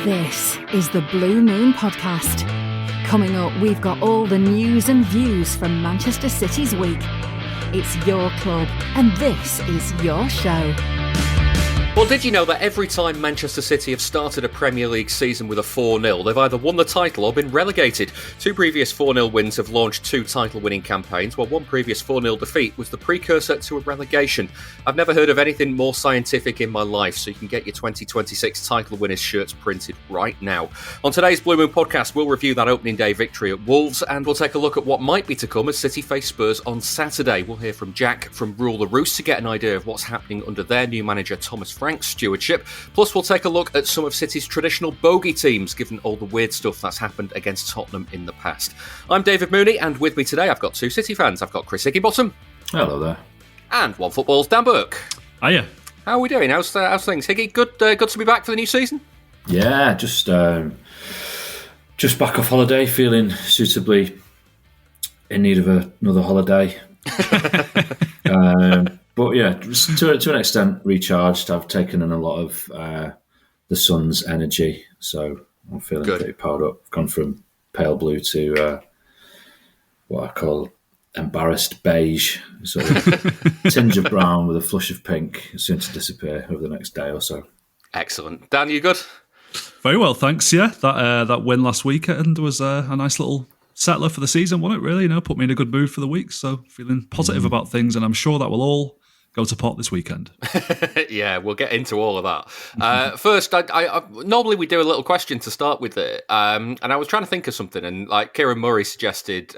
This is the Blue Moon Podcast. Coming up, we've got all the news and views from Manchester City's week. It's your club, and this is your show. Well, did you know that every time Manchester City have started a Premier League season with a 4-0, they've either won the title or been relegated? Two previous 4-0 wins have launched two title-winning campaigns, while one previous 4-0 defeat was the precursor to a relegation. I've never heard of anything more scientific in my life, so you can get your 2026 title winners shirts printed right now. On today's Blue Moon Podcast, we'll review that opening day victory at Wolves, and we'll take a look at what might be to come as City face Spurs on Saturday. We'll hear from Jack from Rule the Roost to get an idea of what's happening under their new manager, Thomas Frank's stewardship. Plus, we'll take a look at some of City's traditional bogey teams, given all the weird stuff that's happened against Tottenham in the past. I'm David Mooney, and with me today I've got two City fans. I've got Chris Higginbottom. Hello there. And One Football's Dan Burke. Hiya. How are we doing? How's things? Higgy, good to be back for the new season? Yeah, just back off holiday, feeling suitably in need of another holiday. But yeah, to an extent recharged. I've taken in a lot of the sun's energy, so I'm feeling pretty powered up. I've gone from pale blue to what I call embarrassed beige, sort of tinge of brown with a flush of pink, soon to disappear over the next day or so. Excellent. Dan, you good? Very well, thanks. Yeah, that win last weekend was a nice little settler for the season, wasn't it? Really, put me in a good mood for the week. So feeling positive about things, and I'm sure that will all go to pot this weekend. Yeah, we'll get into all of that. First, I normally we do a little question to start with it, and I was trying to think of something, and like Kieran Murray suggested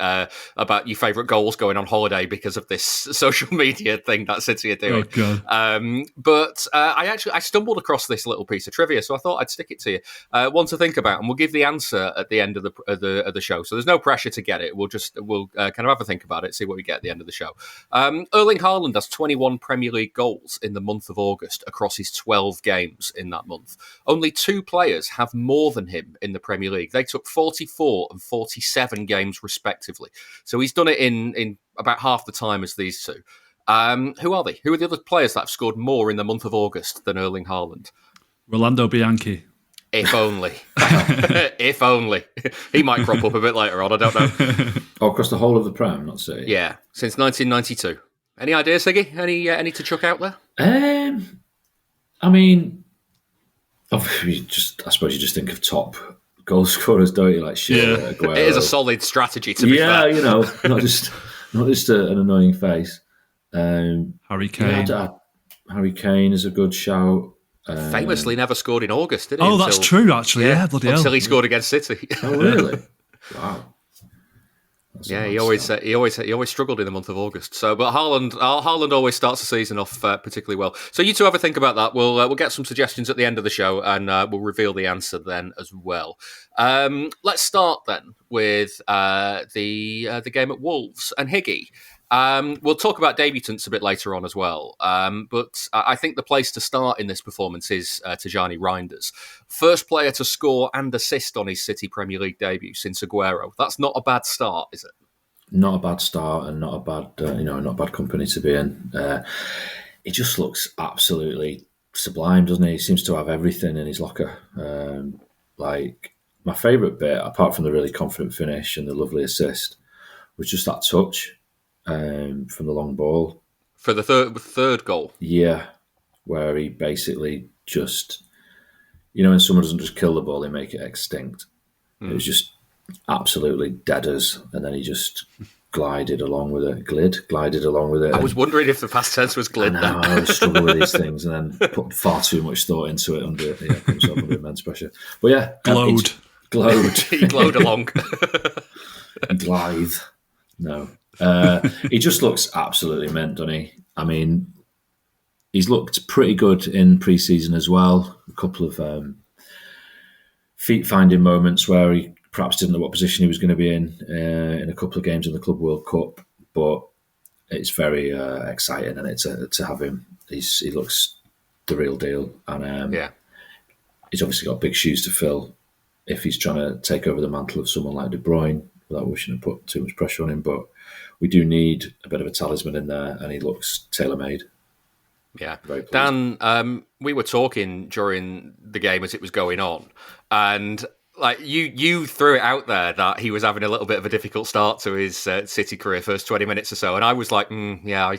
about your favourite goals going on holiday because of this social media thing that City are doing. Oh, God. But I stumbled across this little piece of trivia, so I thought I'd stick it to you. One to think about, and we'll give the answer at the end of the show. So there's no pressure to get it. We'll kind of have a think about it, see what we get at the end of the show. Erling Haaland has 21 Premier League goals in the month of August across his 12 games in that month. Only two players have more than him in the Premier League. They took 44 and 47 games respectively. So he's done it in about half the time as these two. Who are they? Who are the other players that have scored more in the month of August than Erling Haaland? Rolando Bianchi. If only. If only. He might crop up a bit later on, I don't know. Oh, across the whole of the Prem, not City? Yeah, since 1992. Any ideas, Siggy? Any to chuck out there? I mean, I suppose you just think of top goal scorers, don't you? Like Shearer, Aguero. It is a solid strategy, to be fair. Yeah, not just an annoying face. Harry Kane. Harry Kane is a good shout. Famously never scored in August, did he? Oh, that's true, actually. Yeah, bloody hell. Until he scored against City. Oh, really? Wow. Yeah, he always struggled in the month of August. So, but Haaland always starts the season off particularly well. So you two have a think about that. We'll get some suggestions at the end of the show, and we'll reveal the answer then as well. Let's start then with the game at Wolves and Higgy. We'll talk about debutants a bit later on as well. But I think the place to start in this performance is Tijjani Reijnders. First player to score and assist on his City Premier League debut since Aguero. That's not a bad start, is it? Not a bad start, and not a bad company to be in. He just looks absolutely sublime, doesn't he? He seems to have everything in his locker. Like my favourite bit, apart from the really confident finish and the lovely assist, was just that touch. From the long ball for the third goal. Yeah, where he basically just, when someone doesn't just kill the ball, they make it extinct. It was just absolutely deaders, and then he just glided along with it. I was wondering if the past tense was glid. I was struggling with these things, and then put far too much thought into it under immense pressure. But yeah, glowed. He glowed along. Glithe. No. He just looks absolutely mint, doesn't he? I mean, he's looked pretty good in pre-season as well. A couple of feet-finding moments where he perhaps didn't know what position he was going to be in a couple of games in the Club World Cup. But it's very exciting, and to have him. He looks the real deal, and he's obviously got big shoes to fill if he's trying to take over the mantle of someone like De Bruyne without wishing to put too much pressure on him. But we do need a bit of a talisman in there, and he looks tailor-made. Yeah. Very pleased. Dan, we were talking during the game as it was going on, and like you threw it out there that he was having a little bit of a difficult start to his City career, first 20 minutes or so, and I was like, I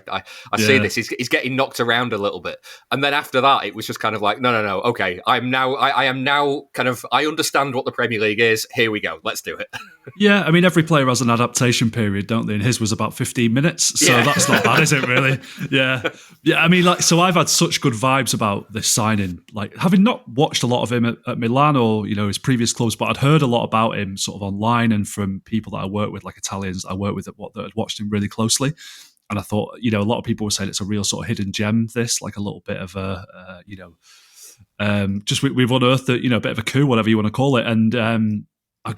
see this. He's getting knocked around a little bit, and then after that, it was just kind of like, no, okay, I am now kind of, I understand what the Premier League is. Here we go, let's do it. Yeah, I mean, every player has an adaptation period, don't they? And his was about 15 minutes, so that's not bad, is it, really? Yeah. I mean, like, so I've had such good vibes about this signing, like, having not watched a lot of him at Milan or, his previous clubs, but I'd heard a lot about him sort of online and from people that I work with, like Italians I work with that had watched him really closely. And I thought, a lot of people were saying it's a real sort of hidden gem, this, like a little bit of a, just we've unearthed a bit of a coup, whatever you want to call it. And I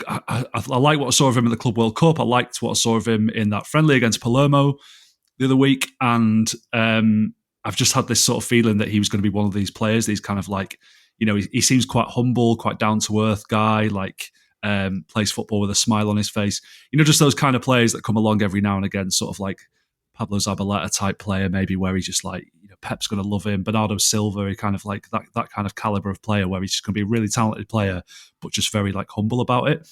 like what I saw of him in the Club World Cup. I liked what I saw of him in that friendly against Palermo the other week. And I've just had this sort of feeling that he was going to be one of these players. These kind of like, he seems quite humble, quite down-to-earth guy, like plays football with a smile on his face. Just those kind of players that come along every now and again, sort of like Pablo Zabaleta type player, maybe where he's just like, Pep's going to love him. Bernardo Silva, he kind of like that kind of caliber of player where he's just going to be a really talented player, but just very like humble about it.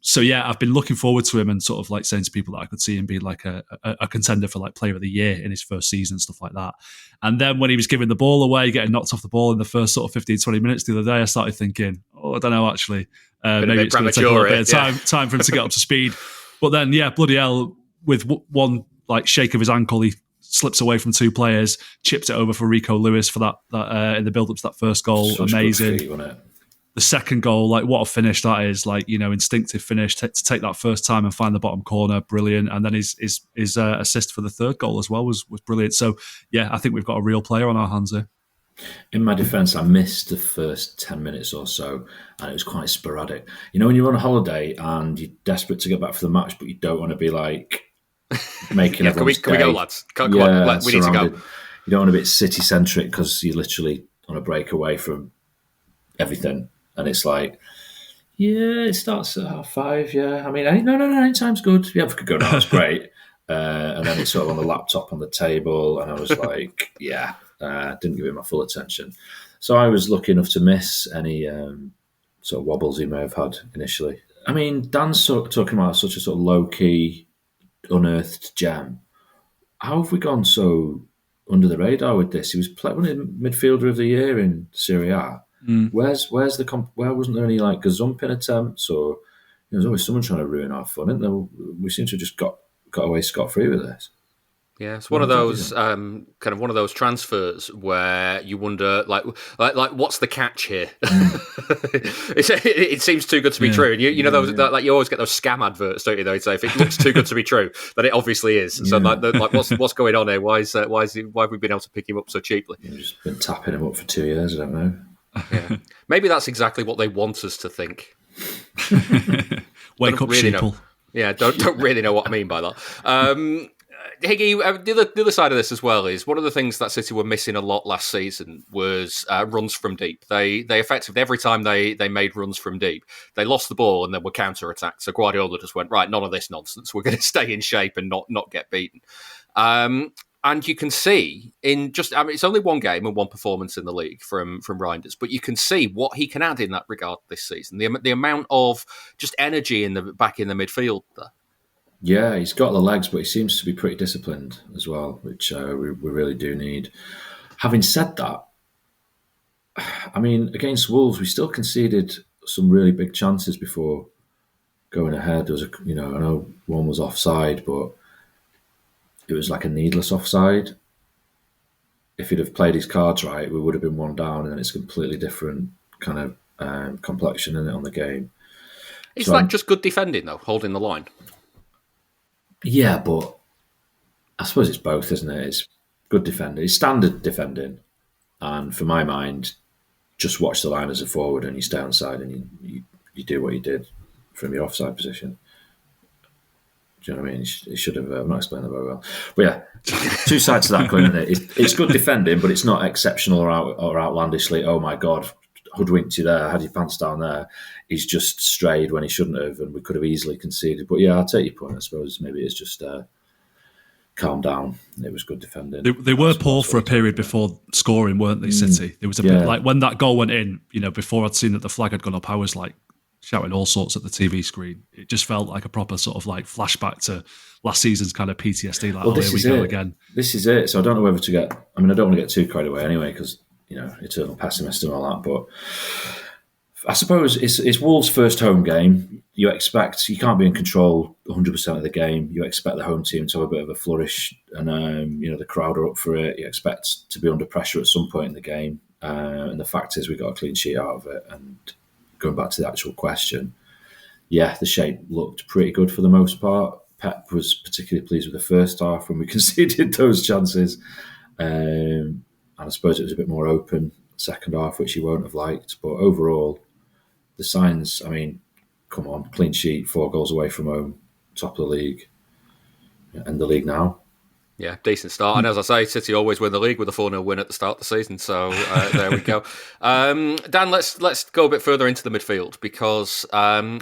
So yeah, I've been looking forward to him and sort of like saying to people that I could see him be like a contender for like player of the year in his first season, stuff like that. And then when he was giving the ball away, getting knocked off the ball in the first sort of 15, 20 minutes the other day, I started thinking, I don't know, actually, maybe it's going to take a little bit of time for him to get up to speed. But then, yeah, bloody hell, with one like shake of his ankle, he slips away from two players, chips it over for Rico Lewis for that in the build-up to that first goal. Such amazing. Feat, wasn't it? The second goal, like what a finish that is, like, instinctive finish to take that first time and find the bottom corner, brilliant. And then his assist for the third goal as well was brilliant. So yeah, I think we've got a real player on our hands here. In my defence, I missed the first 10 minutes or so, and it was quite sporadic. When you're on a holiday and you're desperate to get back for the match, but you don't want to be like making everyone's can we go, lads? Come on, we need to go. You don't want to be city-centric because you're literally on a break away from everything. And it's like, yeah, it starts at 5:30, yeah. I mean, no, anytime's good. Yeah, if we could go now, that's great. And then it's sort of on the laptop on the table, and I was like, didn't give it my full attention. So I was lucky enough to miss any sort of wobbles he may have had initially. I mean, Dan's talking about such a sort of low-key, unearthed gem. How have we gone so under the radar with this? He was one of the midfielder of the year in Serie A. Where wasn't there any like gazumping attempts, or there's always someone trying to ruin our fun, isn't there? We seem to have just got away scot-free with this. Yeah, it's one of those kind of one of those transfers where you wonder, like what's the catch here? It seems too good to be true, and you like you always get those scam adverts, don't you? Though, say if it looks too good to be true, then it obviously is. So like what's going on here? Why have we been able to pick him up so cheaply? You've just been tapping him up for 2 years. I don't know. Yeah. Maybe that's exactly what they want us to think. Wake up, really sheeple. Don't really know what I mean by that. Higgy, the other side of this as well is one of the things that City were missing a lot last season was runs from deep. They effectively, every time they made runs from deep, they lost the ball and then were counter-attacked. So Guardiola just went, right, none of this nonsense. We're going to stay in shape and not get beaten. And you can see it's only one game and one performance in the league from Reijnders, but you can see what he can add in that regard this season. The amount of just energy back in the midfield there. Yeah, he's got the legs, but he seems to be pretty disciplined as well, which we really do need. Having said that, I mean, against Wolves, we still conceded some really big chances before going ahead. There was I know one was offside, but it was like a needless offside. If he'd have played his cards right, we would have been one down, and it's a completely different kind of complexion in it on the game. Is that just good defending, though, holding the line? Yeah, but I suppose it's both, isn't it? It's good defending. It's standard defending. And for my mind, just watch the line as a forward and you stay on side and you do what you did from your offside position. Do you know what I mean? It should have, I'm not explaining that very well. But yeah, two sides to that coin, isn't it? It's good defending, but it's not exceptional or outlandishly, oh my God, hoodwinked you there, had your pants down there. He's just strayed when he shouldn't have, and we could have easily conceded. But yeah, I'll take your point. I suppose maybe it's just calm down. It was good defending. They were poor for a period before scoring, weren't they, City? There was a bit like when that goal went in, before I'd seen that the flag had gone up, I was like shouting all sorts at the TV screen. It just felt like a proper sort of like flashback to last season's kind of PTSD. Like, here we go again. This is it. So I don't know whether to get, I don't want to get too carried away anyway, because, eternal pessimist and all that, but I suppose it's Wolves' first home game. You can't be in control 100% of the game. You expect the home team to have a bit of a flourish, and the crowd are up for it. You expect to be under pressure at some point in the game, and the fact is we got a clean sheet out of it. And going back to the actual question, the shape looked pretty good for the most part. Pep was particularly pleased with the first half when we conceded those chances, and I suppose it was a bit more open second half, which he won't have liked. But overall, the signs, come on, clean sheet, 4 goals away from home, top of the league, and the league now. Yeah, decent start. And as I say, City always win the league with a 4-0 win at the start of the season. So there we go. Dan, let's go a bit further into the midfield, because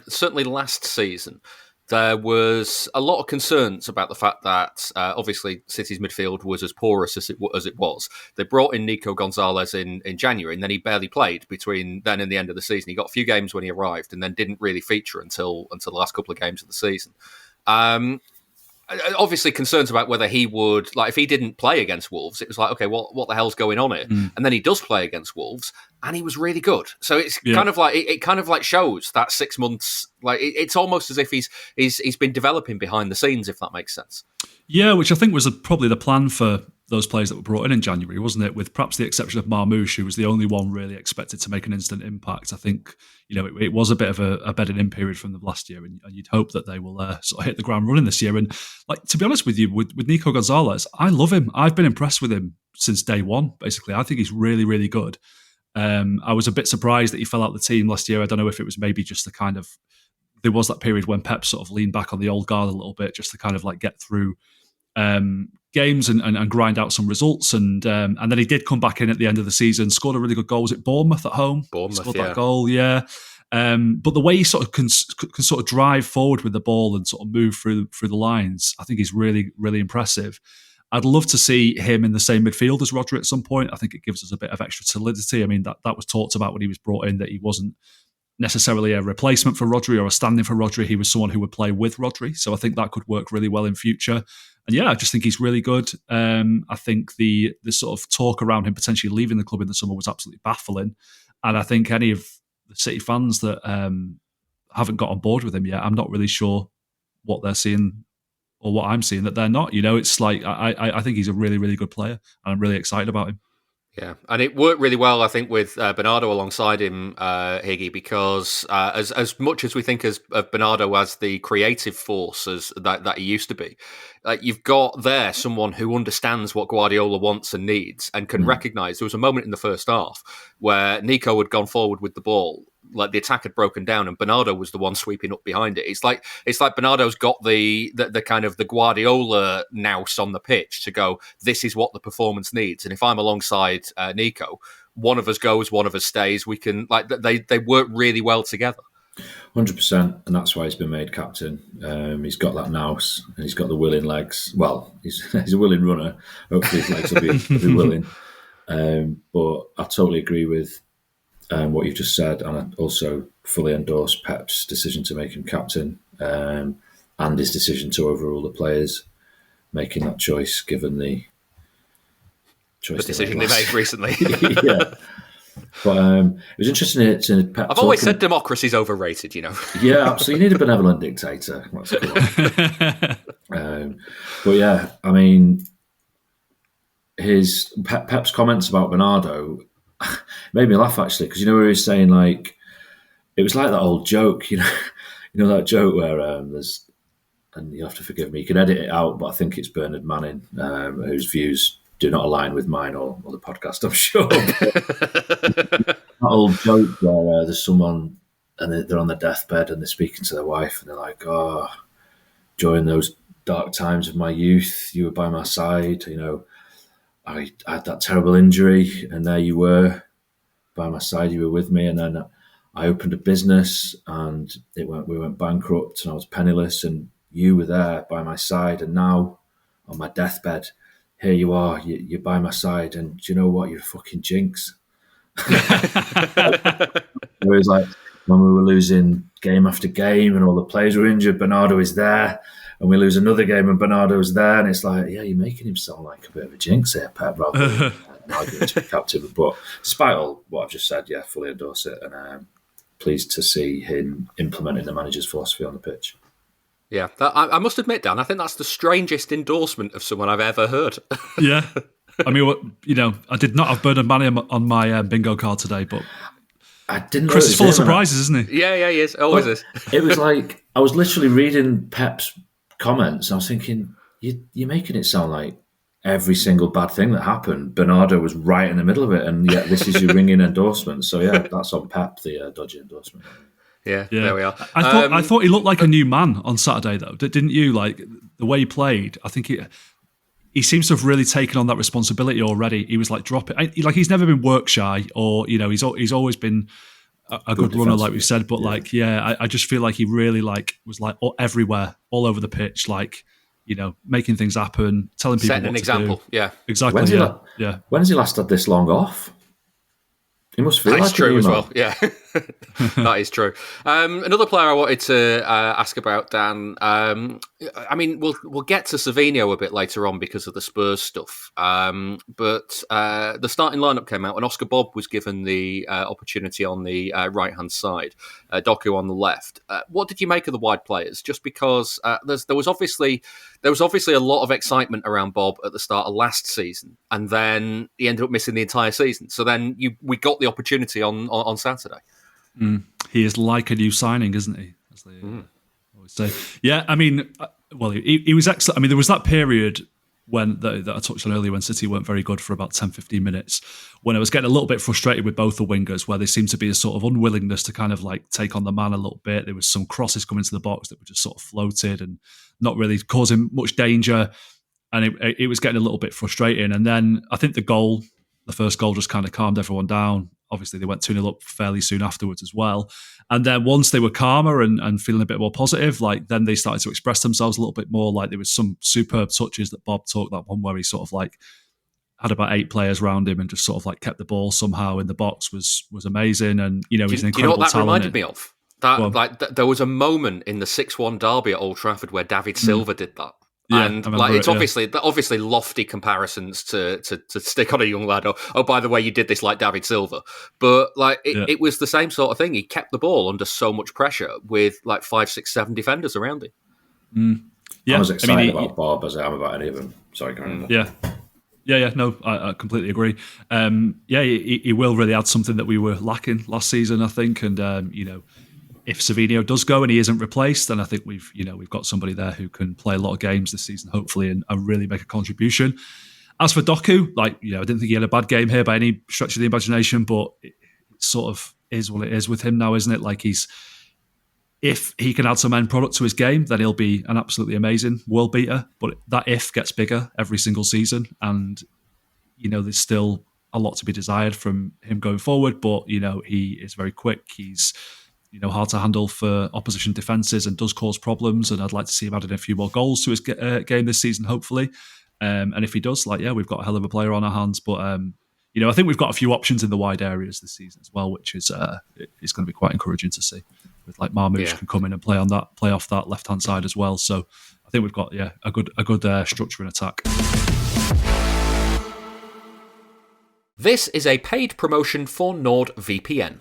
certainly last season, there was a lot of concerns about the fact that obviously City's midfield was as porous as it was. They brought in Nico Gonzalez in January, and then he barely played between then and the end of the season. He got a few games when he arrived, and then didn't really feature until the last couple of games of the season. Obviously concerns about whether he would, like, if he didn't play against Wolves, it was like, okay, what the hell's going on here? And then he does play against Wolves, and he was really good. So it's kind of like it kind of like shows that 6 months, like it's almost as if he's been developing behind the scenes, if that makes sense. Yeah, which I think was probably the plan for those players that were brought in January, wasn't it? With perhaps the exception of Marmoush, who was the only one really expected to make an instant impact. I think it was a bit of a bedding in period from the last year, and you'd hope that they will sort of hit the ground running this year. And like, to be honest with you, with Nico Gonzalez, I love him. I've been impressed with him since day one. Basically, I think he's really, really good. I was a bit surprised that he fell out of the team last year. I don't know if it was maybe just the kind of, there was that period when Pep sort of leaned back on the old guard a little bit, just to kind of like get through games and grind out some results, and then he did come back in at the end of the season, scored a really good goal. Was it Bournemouth at home? Scored that goal, but the way he sort of can sort of drive forward with the ball and sort of move through the lines, I think he's really, really impressive. I'd love to see him in the same midfield as Rodri at some point. I think it gives us a bit of extra solidity. That was talked about when he was brought in, that he wasn't necessarily a replacement for Rodri or a stand-in for Rodri. He was someone who would play with Rodri. So I think that could work really well in future. And I just think he's really good. I think the sort of talk around him potentially leaving the club in the summer was absolutely baffling. And I think any of the City fans that haven't got on board with him yet, I'm not really sure what they're seeing or what I'm seeing that they're not. It's like, I think he's a really, really good player, and I'm really excited about him. Yeah, and it worked really well, I think, with Bernardo alongside him, Higgy, because as much as we think of Bernardo as the creative force as that he used to be, you've got there someone who understands what Guardiola wants and needs, and can recognise. There was a moment in the first half where Nico had gone forward with the ball, like the attack had broken down, and Bernardo was the one sweeping up behind it. It's like Bernardo's got the kind of the Guardiola nous on the pitch to go, this is what the performance needs. And if I'm alongside Nico, one of us goes, one of us stays. We can, like, they work really well together. 100%, and that's why he's been made captain. He's got that nous, and he's got the willing legs. Well, he's a willing runner. Hopefully his legs will be willing. But I totally agree with what you've just said, and I also fully endorse Pep's decision to make him captain, and his decision to overrule the players making that choice, given the decision they made recently. Yeah. But it was interesting to Pep. I've always said democracy's overrated, Yeah, absolutely. You need a benevolent dictator. That's cool. But yeah, his Pep's comments about Bernardo made me laugh, actually, because where he was saying, like, it was like that old joke, that joke where there's, and you'll have to forgive me, you can edit it out, but I think it's Bernard Manning, whose views do not align with mine or the podcast, I'm sure. That old joke where there's someone and they're on their deathbed and they're speaking to their wife and they're like, oh, during those dark times of my youth, you were by my side, I had that terrible injury and there you were by my side, you were with me, and then I opened a business and we went bankrupt and I was penniless and you were there by my side, and now on my deathbed, here you are, you're by my side, and do you know what? You're a fucking jinx. It was like when we were losing game after game and all the players were injured, Bernardo is there, and we lose another game and Bernardo's there, and it's like, yeah, you're making him sound like a bit of a jinx here, Pep, rather than arguing to be captain. But despite all what I've just said, yeah, fully endorse it, and I'm pleased to see him implementing the manager's philosophy on the pitch. Yeah, I must admit, Dan, I think that's the strangest endorsement of someone I've ever heard. Yeah. I mean, I did not have Bernard Manning on my bingo card today, but I didn't. Chris is full of surprises, isn't he? Yeah, he is. Always is. It was like I was literally reading Pep's comments. I was thinking, you're making it sound like every single bad thing that happened, Bernardo was right in the middle of it, and yet this is your ringing endorsement. So yeah, that's on Pep, the dodgy endorsement. Yeah, there we are. I thought he looked like a new man on Saturday, though. Didn't you? Like the way he played, I think he seems to have really taken on that responsibility already. He was like dropping, like he's never been work shy, or he's always been a good runner, like we've said. But I just feel like he really was everywhere, all over the pitch, making things happen, telling people setting an example. To do. Yeah, exactly. When has he last had this long off? He must feel that's like true as well. Yeah, that is true. Another player I wanted to ask about, Dan. I mean, we'll get to Savinho a bit later on because of the Spurs stuff. But the starting lineup came out, and Oscar Bobb was given the opportunity on the right hand side, Doku on the left. What did you make of the wide players? Just because there was obviously a lot of excitement around Bobb at the start of last season, and then he ended up missing the entire season. So then we got the opportunity on Saturday. He is like a new signing, isn't he? As they always say. Yeah, I mean, he was excellent. I mean, there was that period that I touched on earlier when City weren't very good for about 10-15 minutes, when I was getting a little bit frustrated with both the wingers, where there seemed to be a sort of unwillingness to kind of take on the man a little bit. There was some crosses coming to the box that were just sort of floated and not really causing much danger, and it was getting a little bit frustrating. And then I think the first goal just kind of calmed everyone down. Obviously, they went 2-0 up fairly soon afterwards as well. And then once they were calmer and feeling a bit more positive, then they started to express themselves a little bit more. Like there was some superb touches that Bob took, that one where he sort of had about 8 players around him and just sort of kept the ball somehow in the box was amazing. And, he's an incredible talent. Do you know what that reminded me of? There was a moment in the 6-1 derby at Old Trafford where David Silva did that. Yeah, and it's obviously lofty comparisons to stick on a young lad. Oh, by the way, you did this like David Silva, but it was the same sort of thing. He kept the ball under so much pressure with 5, 6, 7 defenders around him. Yeah, I was excited about Bob as I am about any of them. Sorry, Karen. Yeah. No, I completely agree. He will really add something that we were lacking last season, I think, and if Savinho does go and he isn't replaced, then I think we've got somebody there who can play a lot of games this season, hopefully, and really make a contribution. As for Doku, I didn't think he had a bad game here by any stretch of the imagination, but it sort of is what it is with him now, isn't it? If he can add some end product to his game, then he'll be an absolutely amazing world beater. But that if gets bigger every single season, and there's still a lot to be desired from him going forward. But he is very quick. He's hard to handle for opposition defences and does cause problems. And I'd like to see him adding a few more goals to his game this season, hopefully. And if he does, we've got a hell of a player on our hands. But, I think we've got a few options in the wide areas this season as well, which is going to be quite encouraging to see. With Marmoush can come in and play off that left-hand side as well. So I think we've got, a good structure in attack. This is a paid promotion for NordVPN.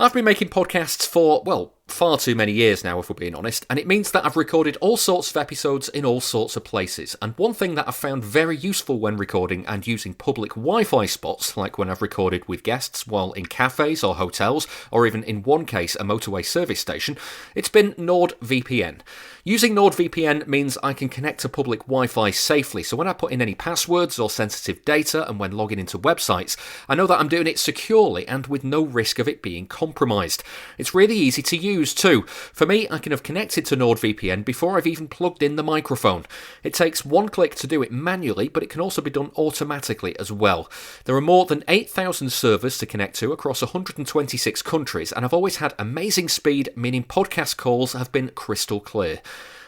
I've been making podcasts for, far too many years now, if we're being honest, and it means that I've recorded all sorts of episodes in all sorts of places. And one thing that I've found very useful when recording and using public Wi-Fi spots, like when I've recorded with guests while in cafes or hotels, or even in one case a motorway service station, it's been NordVPN. Using NordVPN means I can connect to public Wi-Fi safely, so when I put in any passwords or sensitive data and when logging into websites, I know that I'm doing it securely and with no risk of it being compromised. It's really easy to use too. For me, I can have connected to NordVPN before I've even plugged in the microphone. It takes one click to do it manually, but it can also be done automatically as well. There are more than 8,000 servers to connect to across 126 countries, and I've always had amazing speed, meaning podcast calls have been crystal clear.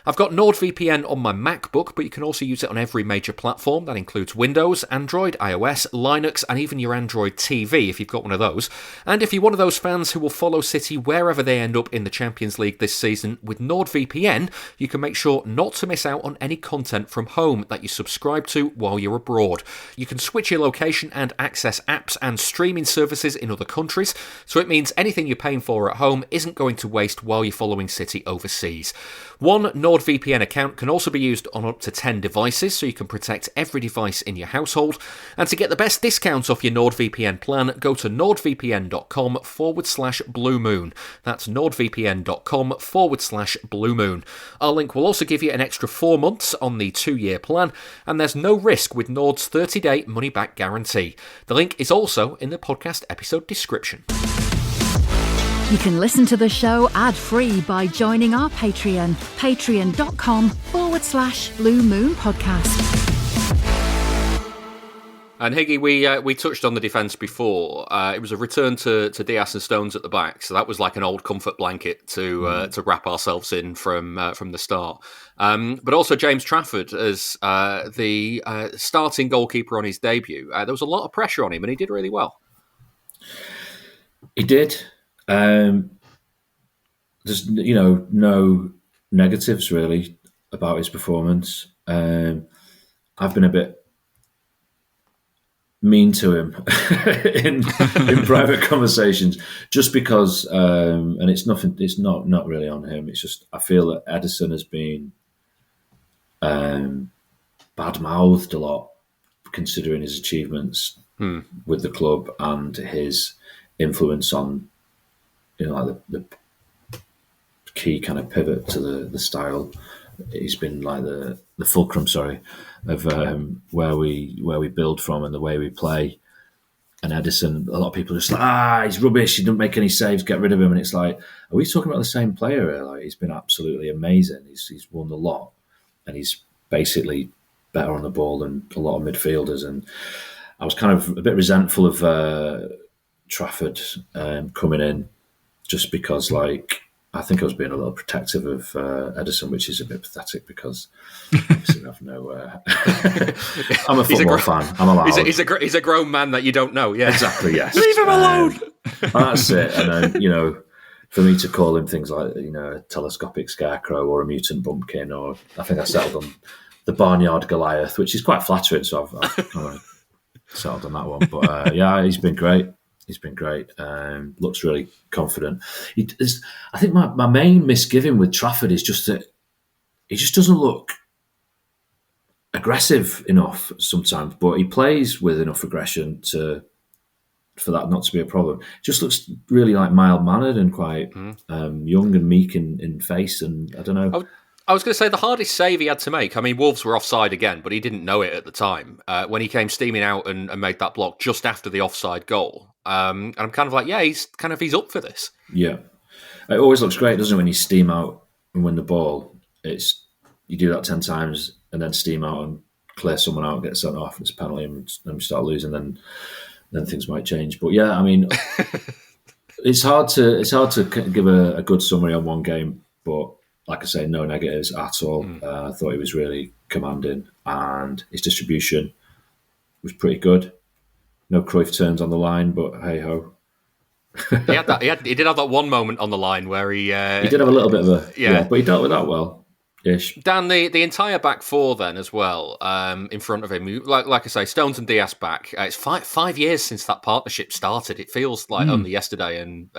I've got NordVPN on my MacBook, but you can also use it on every major platform. That includes Windows, Android, iOS, Linux, and even your Android TV if you've got one of those. And if you're one of those fans who will follow City wherever they end up in the Champions League this season, with NordVPN, you can make sure not to miss out on any content from home that you subscribe to while you're abroad. You can switch your location and access apps and streaming services in other countries, so it means anything you're paying for at home isn't going to waste while you're following City overseas. One NordVPN account can also be used on up to 10 devices, so you can protect every device in your household. And to get the best discounts off your NordVPN plan, go to nordvpn.com/Blue Moon. That's nordvpn.com/Blue Moon. Our link will also give you an extra 4 months on the 2-year plan, and there's no risk with Nord's 30-day money-back guarantee. The link is also in the podcast episode description. You can listen to the show ad-free by joining our Patreon, patreon.com/Blue Moon Podcast. And Higgy, we touched on the defence before. It was a return to Diaz and Stones at the back, so that was like an old comfort blanket to wrap ourselves in from the start. But also James Trafford as the starting goalkeeper on his debut. There was a lot of pressure on him, and he did really well. He did. There's no negatives really about his performance. I've been a bit mean to him in private conversations, just because, and it's nothing. It's not really on him. It's just I feel that Edison has been bad-mouthed a lot, considering his achievements with the club and his influence on, like the key kind of pivot to the style. He's been like the fulcrum, of where we build from and the way we play. And Edison, a lot of people are just like, he's rubbish. He doesn't make any saves. Get rid of him. And it's like, are we talking about the same player here? Like, he's been absolutely amazing. He's won a lot, and he's basically better on the ball than a lot of midfielders. And I was kind of a bit resentful of Trafford coming in, just because, like, I think I was being a little protective of Edison, which is a bit pathetic because obviously I have no. I'm a football fan. I'm allowed. He's a grown man that you don't know. Yeah, exactly. Yes, leave him alone. That's it. And then for me to call him things like a telescopic Scarecrow or a mutant Bumpkin, or I think I settled on the Barnyard Goliath, which is quite flattering. So I've kind of settled on that one. But yeah, he's been great. He's been great. Looks really confident. I think my main misgiving with Trafford is just that he just doesn't look aggressive enough sometimes, but he plays with enough aggression for that not to be a problem. Just looks really like mild-mannered and quite young and meek in face, and I don't know. I was going to say the hardest save he had to make. I mean, Wolves were offside again, but he didn't know it at the time. When he came steaming out and made that block just after the offside goal. And I'm kind of like, yeah, he's up for this. Yeah. It always looks great, doesn't it, when you steam out and win the ball? You do that 10 times and then steam out and clear someone out and get sent off. It's a penalty and then we start losing, then things might change. But yeah, I mean, it's hard to give a good summary on one game, but like I say, no negatives at all. I thought he was really commanding, and his distribution was pretty good. No Cruyff turns on the line, but hey ho. He did have that one moment on the line where he did have a little bit of but he dealt with that well. Ish. Dan, the entire back four then as well, in front of him, like I say, Stones and Diaz back. It's five years since that partnership started. It feels like only yesterday, and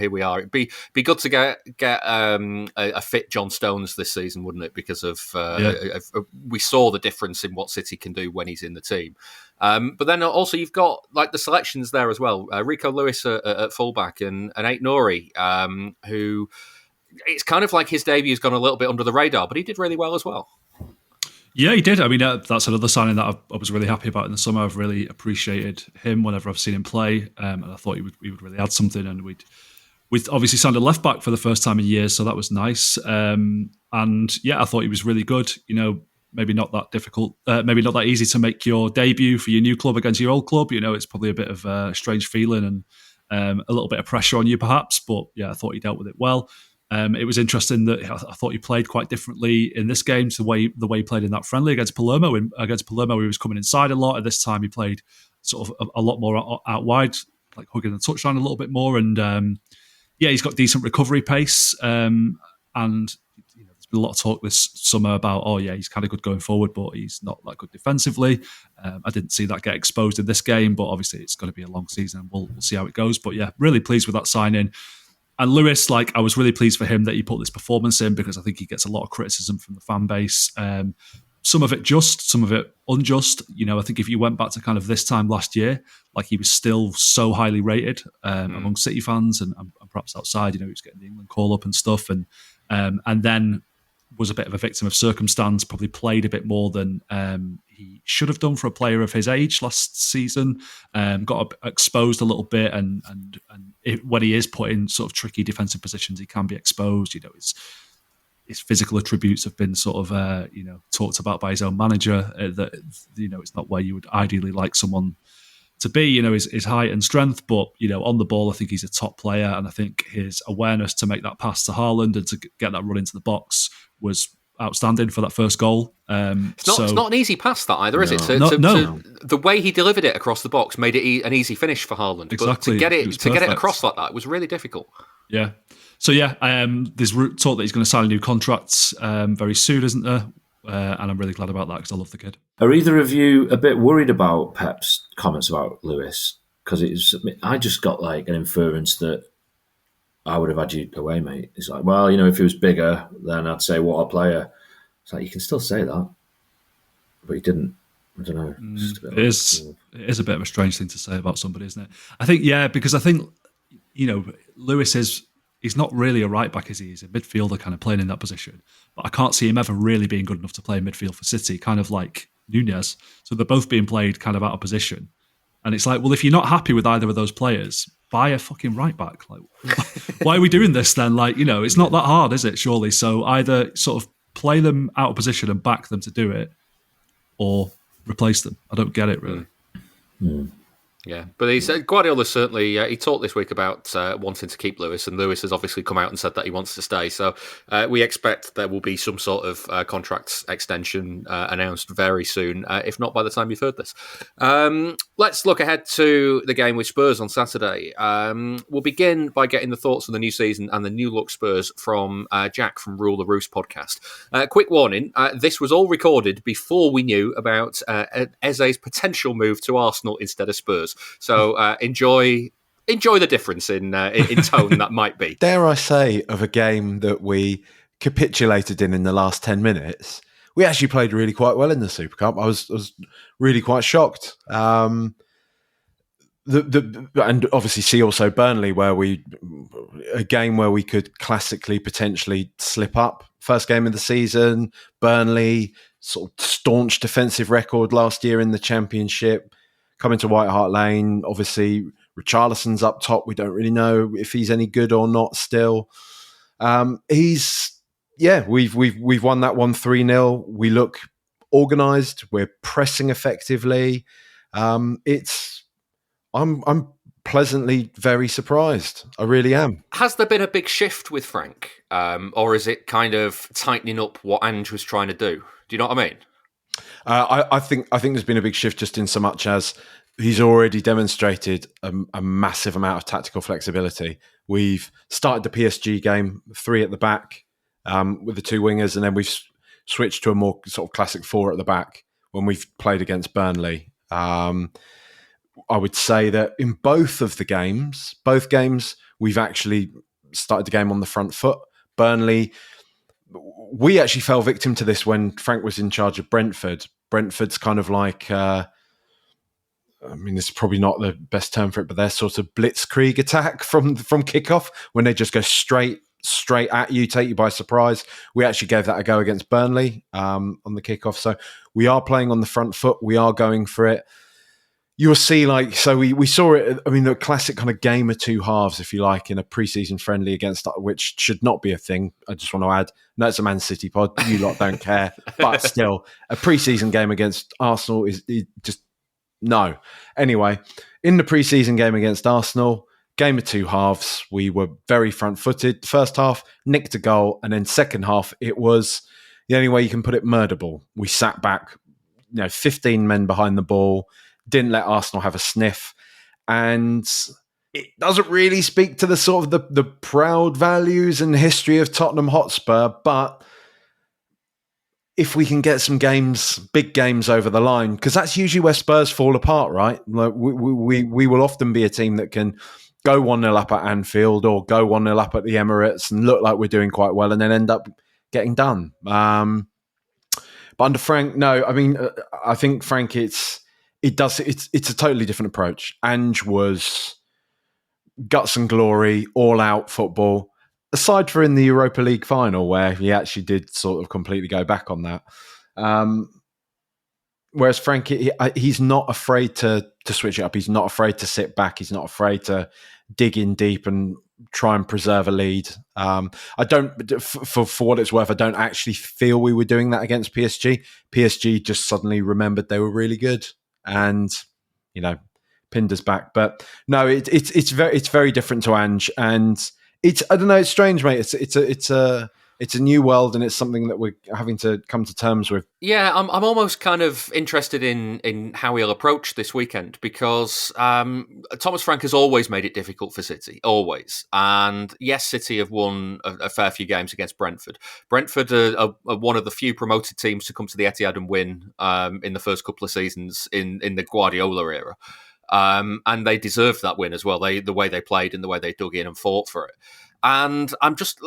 here we are. It'd be good to get a fit John Stones this season, wouldn't it? Because of we saw the difference in what City can do when he's in the team. But then also you've got like the selections there as well. Rico Lewis at fullback and Ait Nouri, who. It's kind of like his debutu's gone a little bit under the radar, but he did really well as well. Yeah, he did. I mean, that's another signing that I was really happy about in the summer. I've really appreciated him whenever I've seen him play, and I thought he would really add something. And we'd obviously signed a left back for the first time in years, so that was nice. And yeah, I thought he was really good. Maybe not that difficult, maybe not that easy to make your debut for your new club against your old club. It's probably a bit of a strange feeling and a little bit of pressure on you, perhaps. But yeah, I thought he dealt with it well. It was interesting that I thought he played quite differently in this game to the way he played in that friendly against Palermo. Against Palermo, he was coming inside a lot. At this time, he played sort of a lot more out wide, like hugging the touchline a little bit more. And he's got decent recovery pace. And there's been a lot of talk this summer about, he's kind of good going forward, but he's not that good defensively. I didn't see that get exposed in this game, but obviously it's going to be a long season. We'll see how it goes. But yeah, really pleased with that signing. And Lewis, I was really pleased for him that he put this performance in, because I think he gets a lot of criticism from the fan base. Some of it just, some of it unjust. I think if you went back to kind of this time last year, he was still so highly rated among City fans and perhaps outside. He was getting the England call up and stuff, and then was a bit of a victim of circumstance. Probably played a bit more than he should have done for a player of his age last season. Got exposed a little bit, and when he is put in sort of tricky defensive positions, he can be exposed. His physical attributes have been sort of talked about by his own manager. That it's not where you would ideally like someone to be. His height and strength, but on the ball, I think he's a top player, and I think his awareness to make that pass to Haaland and to get that run into the box was outstanding for that first goal. It's not an easy pass, that either, is it? No. The way he delivered it across the box made it an easy finish for Haaland. Exactly. But to get it across like that was really difficult. Yeah. So there's talk that he's going to sign a new contract very soon, isn't there? And I'm really glad about that, because I love the kid. Are either of you a bit worried about Pep's comments about Lewis? Because I just got an inference that I would have had you away, mate. It's like, well, if he was bigger, then I'd say what a player. It's like, you can still say that, but he didn't. I don't know. It is a bit of a strange thing to say about somebody, isn't it? I think, because I think, Lewis he's not really a right back, is he? He's a midfielder kind of playing in that position. But I can't see him ever really being good enough to play midfield for City, kind of like Nunez. So they're both being played kind of out of position. And it's like, well, if you're not happy with either of those players, buy a fucking right back. Why are we doing this then? It's not that hard, is it, surely? So either sort of play them out of position and back them to do it, or replace them. I don't get it, really. Yeah, but Guardiola certainly, he talked this week about wanting to keep Lewis, and Lewis has obviously come out and said that he wants to stay. So we expect there will be some sort of contract extension announced very soon, if not by the time you've heard this. Let's look ahead to the game with Spurs on Saturday. We'll begin by getting the thoughts on the new season and the new look Spurs from Jack from Rule the Roost podcast. Quick warning, this was all recorded before we knew about Eze's potential move to Arsenal instead of Spurs. So enjoy the difference in tone that might be. Dare I say, of a game that we capitulated in the last 10 minutes, we actually played really quite well in the Super Cup. I was really quite shocked. And obviously see also Burnley, a game where we could classically potentially slip up. First game of the season, Burnley, sort of staunch defensive record last year in the Championship. Coming to White Hart Lane, obviously Richarlison's up top. We don't really know if he's any good or not still. We've won that one 3-0. We look organised. We're pressing effectively. I'm pleasantly very surprised. I really am. Has there been a big shift with Frank? Or is it kind of tightening up what Ange was trying to do? Do you know what I mean? I think there's been a big shift just in so much as he's already demonstrated a massive amount of tactical flexibility. We've started the PSG game, 3 at the back with the 2 wingers, and then we've switched to a more sort of classic 4 at the back when we've played against Burnley. I would say that in both games, we've actually started the game on the front foot. Burnley, we actually fell victim to this when Frank was in charge of Brentford. Brentford's kind of like, this is probably not the best term for it, but their sort of blitzkrieg attack from kickoff, when they just go straight at you, take you by surprise. We actually gave that a go against Burnley on the kickoff. So we are playing on the front foot. We are going for it. You'll see, we saw it. The classic kind of game of two halves, if you like, in a pre-season friendly against, which should not be a thing. I just want to add, no, it's a Man City pod. You lot don't care, but still, a pre-season game against Arsenal is just no. Anyway, in the pre-season game against Arsenal, game of two halves. We were very front-footed. First half, nicked a goal, and then second half, it was the only way you can put it, murder ball. We sat back, 15 men behind the ball, didn't let Arsenal have a sniff, and it doesn't really speak to the sort of the proud values and history of Tottenham Hotspur, but if we can get some games, big games over the line, because that's usually where Spurs fall apart, right? Like we will often be a team that can go 1-0 up at Anfield or go 1-0 up at the Emirates and look like we're doing quite well and then end up getting done. But under Frank, no, I mean, I think Frank, it's a totally different approach. Ange was guts and glory, all out football. Aside for in the Europa League final, where he actually did sort of completely go back on that. Whereas Frank, he's not afraid to switch it up. He's not afraid to sit back. He's not afraid to dig in deep and try and preserve a lead. I don't, for what it's worth, I don't actually feel we were doing that against PSG. PSG just suddenly remembered they were really good and, pinned us back. But no, it's very different to Ange, and I don't know. It's strange, mate. It's a new world, and it's something that we're having to come to terms with. Yeah, I'm almost kind of interested in how he'll approach this weekend, because Thomas Frank has always made it difficult for City, always. And yes, City have won a fair few games against Brentford. Brentford are one of the few promoted teams to come to the Etihad and win in the first couple of seasons in the Guardiola era. And they deserved that win as well. The way they played and the way they dug in and fought for it. And I'm just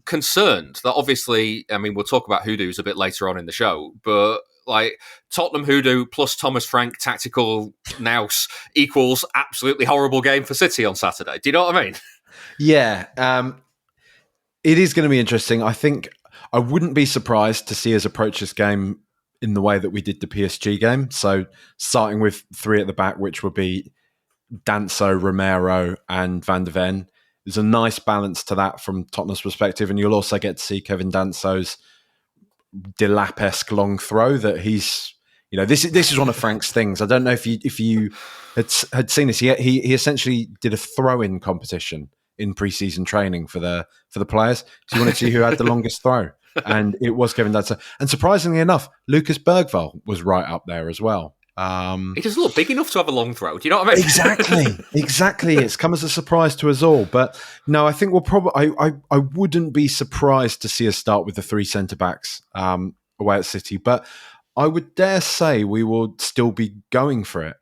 concerned that, obviously, I mean, we'll talk about hoodoos a bit later on in the show, but Tottenham hoodoo plus Thomas Frank tactical nous equals absolutely horrible game for City on Saturday. Do you know what I mean? Yeah, it is going to be interesting. I think I wouldn't be surprised to see us approach this game in the way that we did the PSG game. So starting with three at the back, which would be Danso, Romero and Van de Ven. There's a nice balance to that from Tottenham's perspective. And you'll also get to see Kevin Danso's Delap-esque long throw that he's, this is one of Frank's things. I don't know if you had seen this. He essentially did a throw-in competition in pre-season training for the players. So you wanted to see who had the longest throw. And it was Kevin Danso. And surprisingly enough, Lucas Bergvall was right up there as well. He doesn't look big enough to have a long throw. Do you know what I mean? Exactly. It's come as a surprise to us all. But no, I think we'll probably. I wouldn't be surprised to see us start with the three centre backs away at City. But I would dare say we will still be going for it.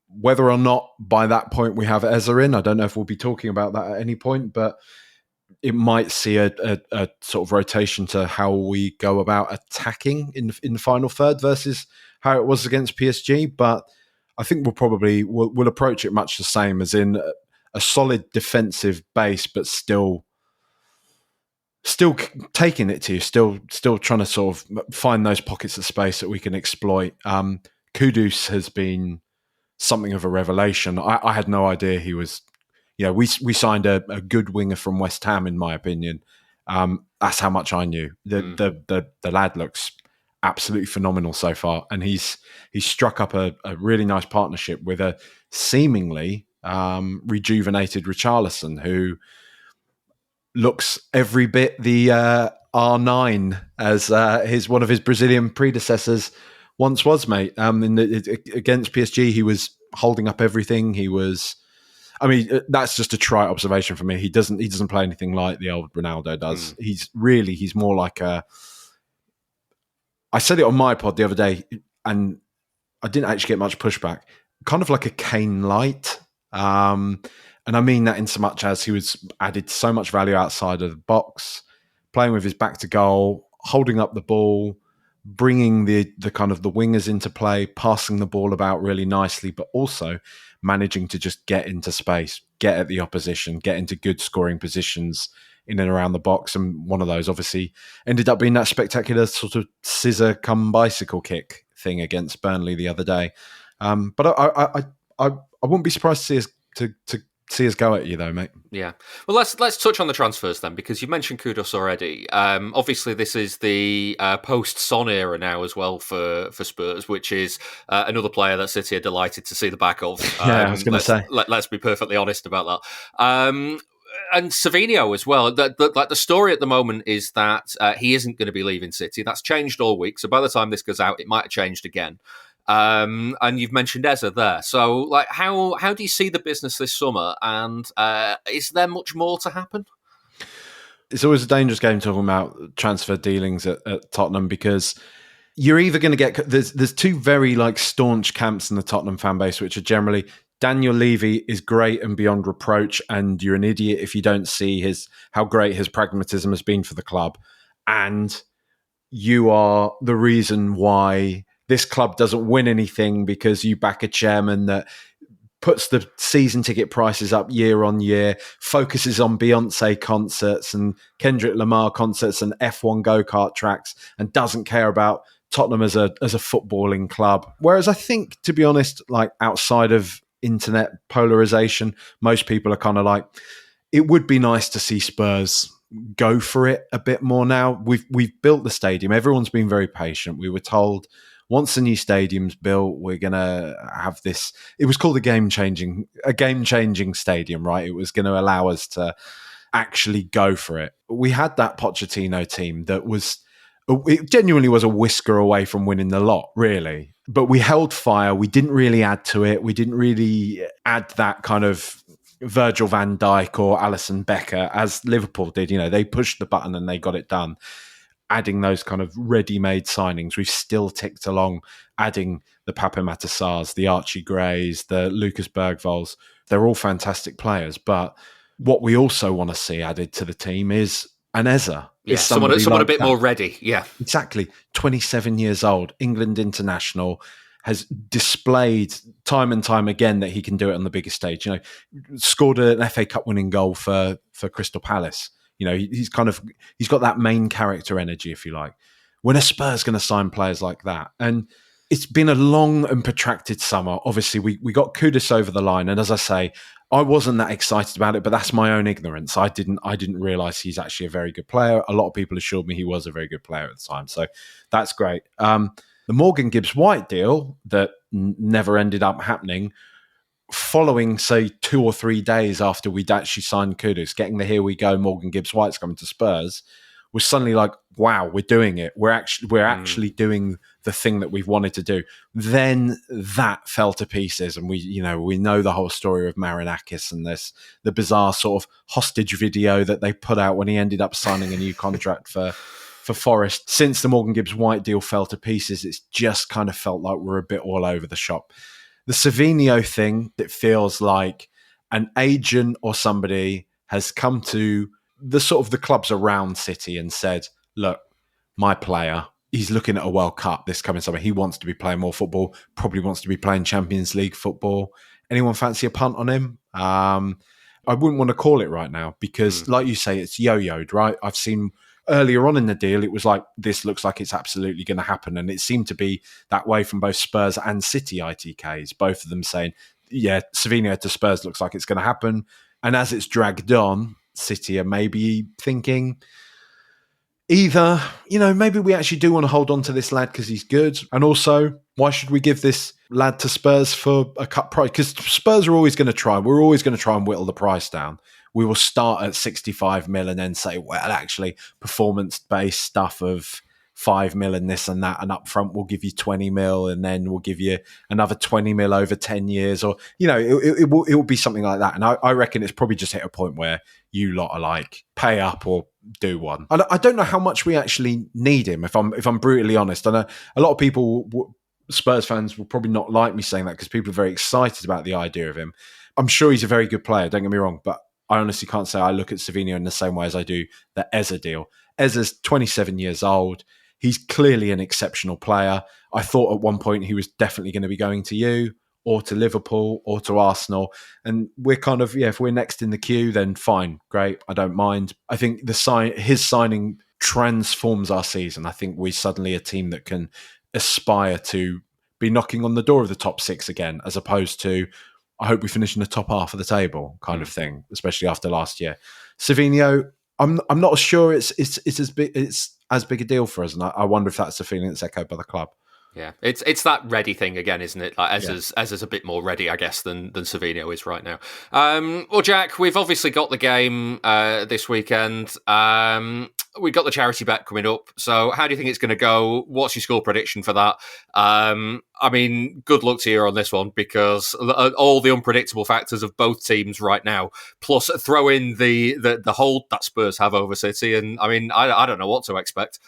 Whether or not by that point we have Eza in, I don't know if we'll be talking about that at any point. But it might see a sort of rotation to how we go about attacking in the final third versus how it was against PSG. But I think we'll approach it much the same, as in a solid defensive base, but still taking it to you, still trying to sort of find those pockets of space that we can exploit. Kudus has been something of a revelation. I had no idea he was. We signed a good winger from West Ham, in my opinion. That's how much I knew. The lad looks absolutely phenomenal so far, and he's struck up a really nice partnership with a seemingly rejuvenated Richarlison, who looks every bit the R9 as one of his Brazilian predecessors once was, mate. Against PSG, he was holding up everything. He was. I mean, that's just a trite observation for me. He doesn't play anything like the old Ronaldo does. He's more like a. I said it on my pod the other day, and I didn't actually get much pushback. Kind of like a Kane light, and I mean that in so much as he was added so much value outside of the box, playing with his back to goal, holding up the ball, bringing the kind of the wingers into play, passing the ball about really nicely, but also managing to just get into space, get at the opposition, get into good scoring positions in and around the box. And one of those obviously ended up being that spectacular sort of scissor come bicycle kick thing against Burnley the other day. But I wouldn't be surprised to see us to see us go at you, though, mate. Yeah. Well, let's touch on the transfers then, because you mentioned Kudus already. Obviously, this is the post-Son era now as well for Spurs, which is another player that City are delighted to see the back of. I was going to say. Let's be perfectly honest about that. And Savinho as well. The story at the moment is that he isn't going to be leaving City. That's changed all week. So by the time this goes out, it might have changed again. And you've mentioned Eze there. So, like, how do you see the business this summer? And is there much more to happen? It's always a dangerous game talking about transfer dealings at Tottenham, because you're either going to get there's two very staunch camps in the Tottenham fan base, which are generally Daniel Levy is great and beyond reproach, and you're an idiot if you don't see how great his pragmatism has been for the club, and you are the reason why this club doesn't win anything because you back a chairman that puts the season ticket prices up year on year, focuses on Beyonce concerts and Kendrick Lamar concerts and F1 go-kart tracks, and doesn't care about Tottenham as a footballing club. Whereas I think, to be honest, outside of internet polarization, most people are kind of like, it would be nice to see Spurs go for it a bit more now. We've built the stadium. Everyone's been very patient. We were told, once the new stadium's built, we're going to have this. It was called a game-changing stadium, right? It was going to allow us to actually go for it. We had that Pochettino team that it genuinely was a whisker away from winning the lot, really. But we held fire. We didn't really add to it. We didn't really add that kind of Virgil van Dijk or Alisson Becker as Liverpool did. They pushed the button and they got it done. Adding those kind of ready-made signings, we've still ticked along, adding the Pape Matar, the Archie Grays, the Lucas Bergvalls. They're all fantastic players, but what we also want to see added to the team is an Eze. Yeah, someone a bit more ready. Yeah, exactly. 27 years old, England international, has displayed time and time again that he can do it on the biggest stage. Scored an FA Cup winning goal for Crystal Palace. He's got that main character energy, if you like. When are Spurs going to sign players like that? And it's been a long and protracted summer. Obviously, we got Kudus over the line, and as I say, I wasn't that excited about it, but that's my own ignorance. I didn't realise he's actually a very good player. A lot of people assured me he was a very good player at the time, so that's great. The Morgan Gibbs-White deal that never ended up happening, following, say, 2 or 3 days after we'd actually signed Kudus, getting the here we go, Morgan Gibbs-White's coming to Spurs, was suddenly like, wow, we're doing it. We're actually doing the thing that we've wanted to do. Then that fell to pieces, and we know the whole story of Marinakis and the bizarre sort of hostage video that they put out when he ended up signing a new contract for Forest. Since the Morgan Gibbs-White deal fell to pieces, it's just kind of felt like we're a bit all over the shop. The Savinho thing, it feels like an agent or somebody has come to the clubs around City and said, look, my player, he's looking at a World Cup this coming summer. He wants to be playing more football, probably wants to be playing Champions League football. Anyone fancy a punt on him? I wouldn't want to call it right now because, like you say, it's yo-yoed, right? I've seen earlier on in the deal, it was like, this looks like it's absolutely going to happen. And it seemed to be that way from both Spurs and City ITKs, both of them saying, yeah, Savinho to Spurs looks like it's going to happen. And as it's dragged on, City are maybe thinking either, maybe we actually do want to hold on to this lad because he's good. And also, why should we give this lad to Spurs for a cut price? Because Spurs are always going to try. We're always going to try and whittle the price down. We will start at 65 mil and then say, well, actually, performance-based stuff of 5 mil and this and that, and up front we'll give you 20 mil and then we'll give you another 20 mil over 10 years, or it will be something like that. And I reckon it's probably just hit a point where you lot are like, pay up or do one. I don't know how much we actually need him, if I'm brutally honest. I know a lot of people, Spurs fans, will probably not like me saying that because people are very excited about the idea of him. I'm sure he's a very good player, don't get me wrong, but I honestly can't say I look at Savinho in the same way as I do the Eze deal. Eze's 27 years old. He's clearly an exceptional player. I thought at one point he was definitely going to be going to you or to Liverpool or to Arsenal. And we're kind of, if we're next in the queue, then fine, great, I don't mind. I think his signing transforms our season. I think we're suddenly a team that can aspire to be knocking on the door of the top 6 again, as opposed to, I hope we finish in the top half of the table kind of thing, especially after last year. Savinho, I'm not sure it's as big a deal for us, and I wonder if that's the feeling that's echoed by the club. Yeah, it's that ready thing again, isn't it? Like Ezra's a bit more ready, I guess, than Savinho is right now. Well, Jack, we've obviously got the game this weekend. We've got the charity bet coming up. So how do you think it's going to go? What's your score prediction for that? I mean, good luck to you on this one, because all the unpredictable factors of both teams right now, plus throw in the hold that Spurs have over City, and I mean, I don't know what to expect.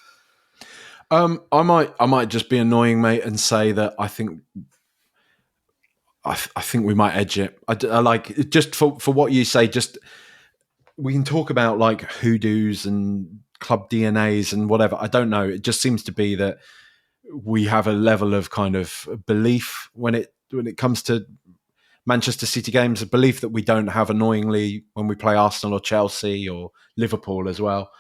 I might just be annoying, mate, and say that I think we might edge it. I like, just for what you say. Just, we can talk about like hoodoos and club DNAs and whatever. I don't know. It just seems to be that we have a level of kind of belief when it comes to Manchester City games, a belief that we don't have annoyingly when we play Arsenal or Chelsea or Liverpool as well.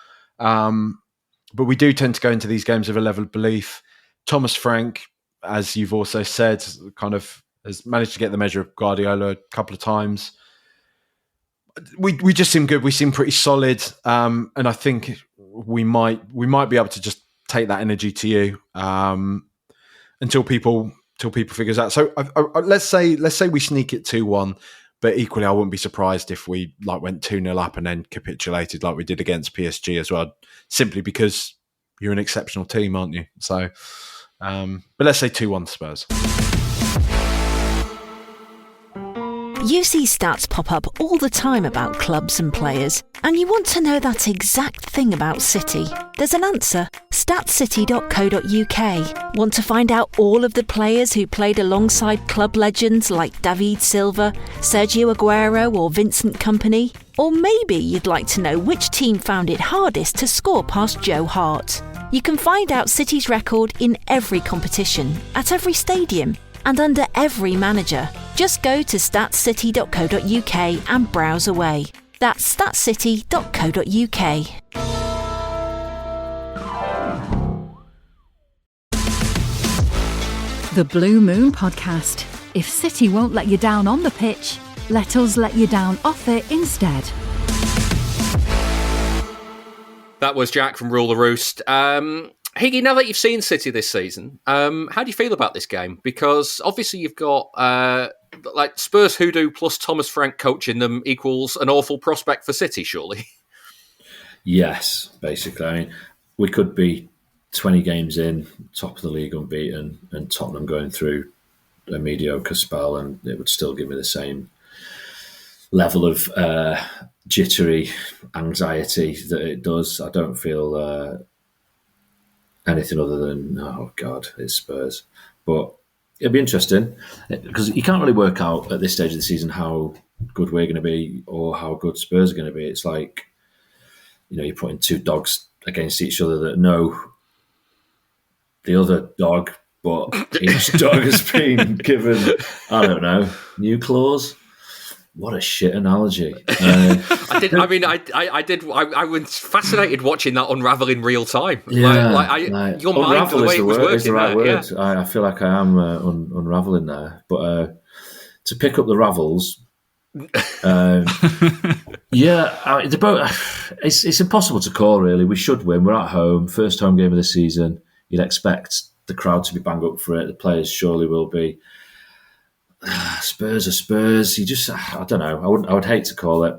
But we do tend to go into these games with a level of belief. Thomas Frank, as you've also said, kind of has managed to get the measure of Guardiola a couple of times. We just seem good. We seem pretty solid, and I think we might be able to just take that energy to you until people figures out. So let's say we sneak it 2-1. But equally, I wouldn't be surprised if we went 2-0 up and then capitulated like we did against PSG as well, simply because you're an exceptional team, aren't you? So, but let's say 2-1 Spurs. You see stats pop up all the time about clubs and players, and you want to know that exact thing about City. There's an answer. Statscity.co.uk. Want to find out all of the players who played alongside club legends like David Silva, Sergio Aguero or Vincent Kompany? Or maybe you'd like to know which team found it hardest to score past Joe Hart. You can find out City's record in every competition, at every stadium, and under every manager. Just go to statscity.co.uk and browse away. That's statscity.co.uk. The Blue Moon Podcast. If City won't let you down on the pitch, let us let you down off it instead. That was Jack from Rule the Roost. Higgy, now that you've seen City this season, how do you feel about this game? Because obviously you've got Spurs hoodoo plus Thomas Frank coaching them equals an awful prospect for City, surely. Yes, basically. I mean, we could be 20 games in, top of the league unbeaten, and Tottenham going through a mediocre spell, and it would still give me the same level of jittery anxiety that it does. I don't feel anything other than, oh God, it's Spurs. But it'll be interesting, because you can't really work out at this stage of the season how good we're going to be or how good Spurs are going to be. It's like, you're putting two dogs against each other that know the other dog, but each dog has been given, I don't know, new claws. What a shit analogy. I was fascinated watching that unravel in real time. Yeah. Your mind, the way it was working. It's the right there, word. Yeah. I feel like I am unraveling there. But to pick up the ravels, it's impossible to call, really. We should win. We're at home. First home game of the season. You'd expect the crowd to be bang up for it. The players surely will be. Spurs are Spurs. I don't know. I would hate to call it,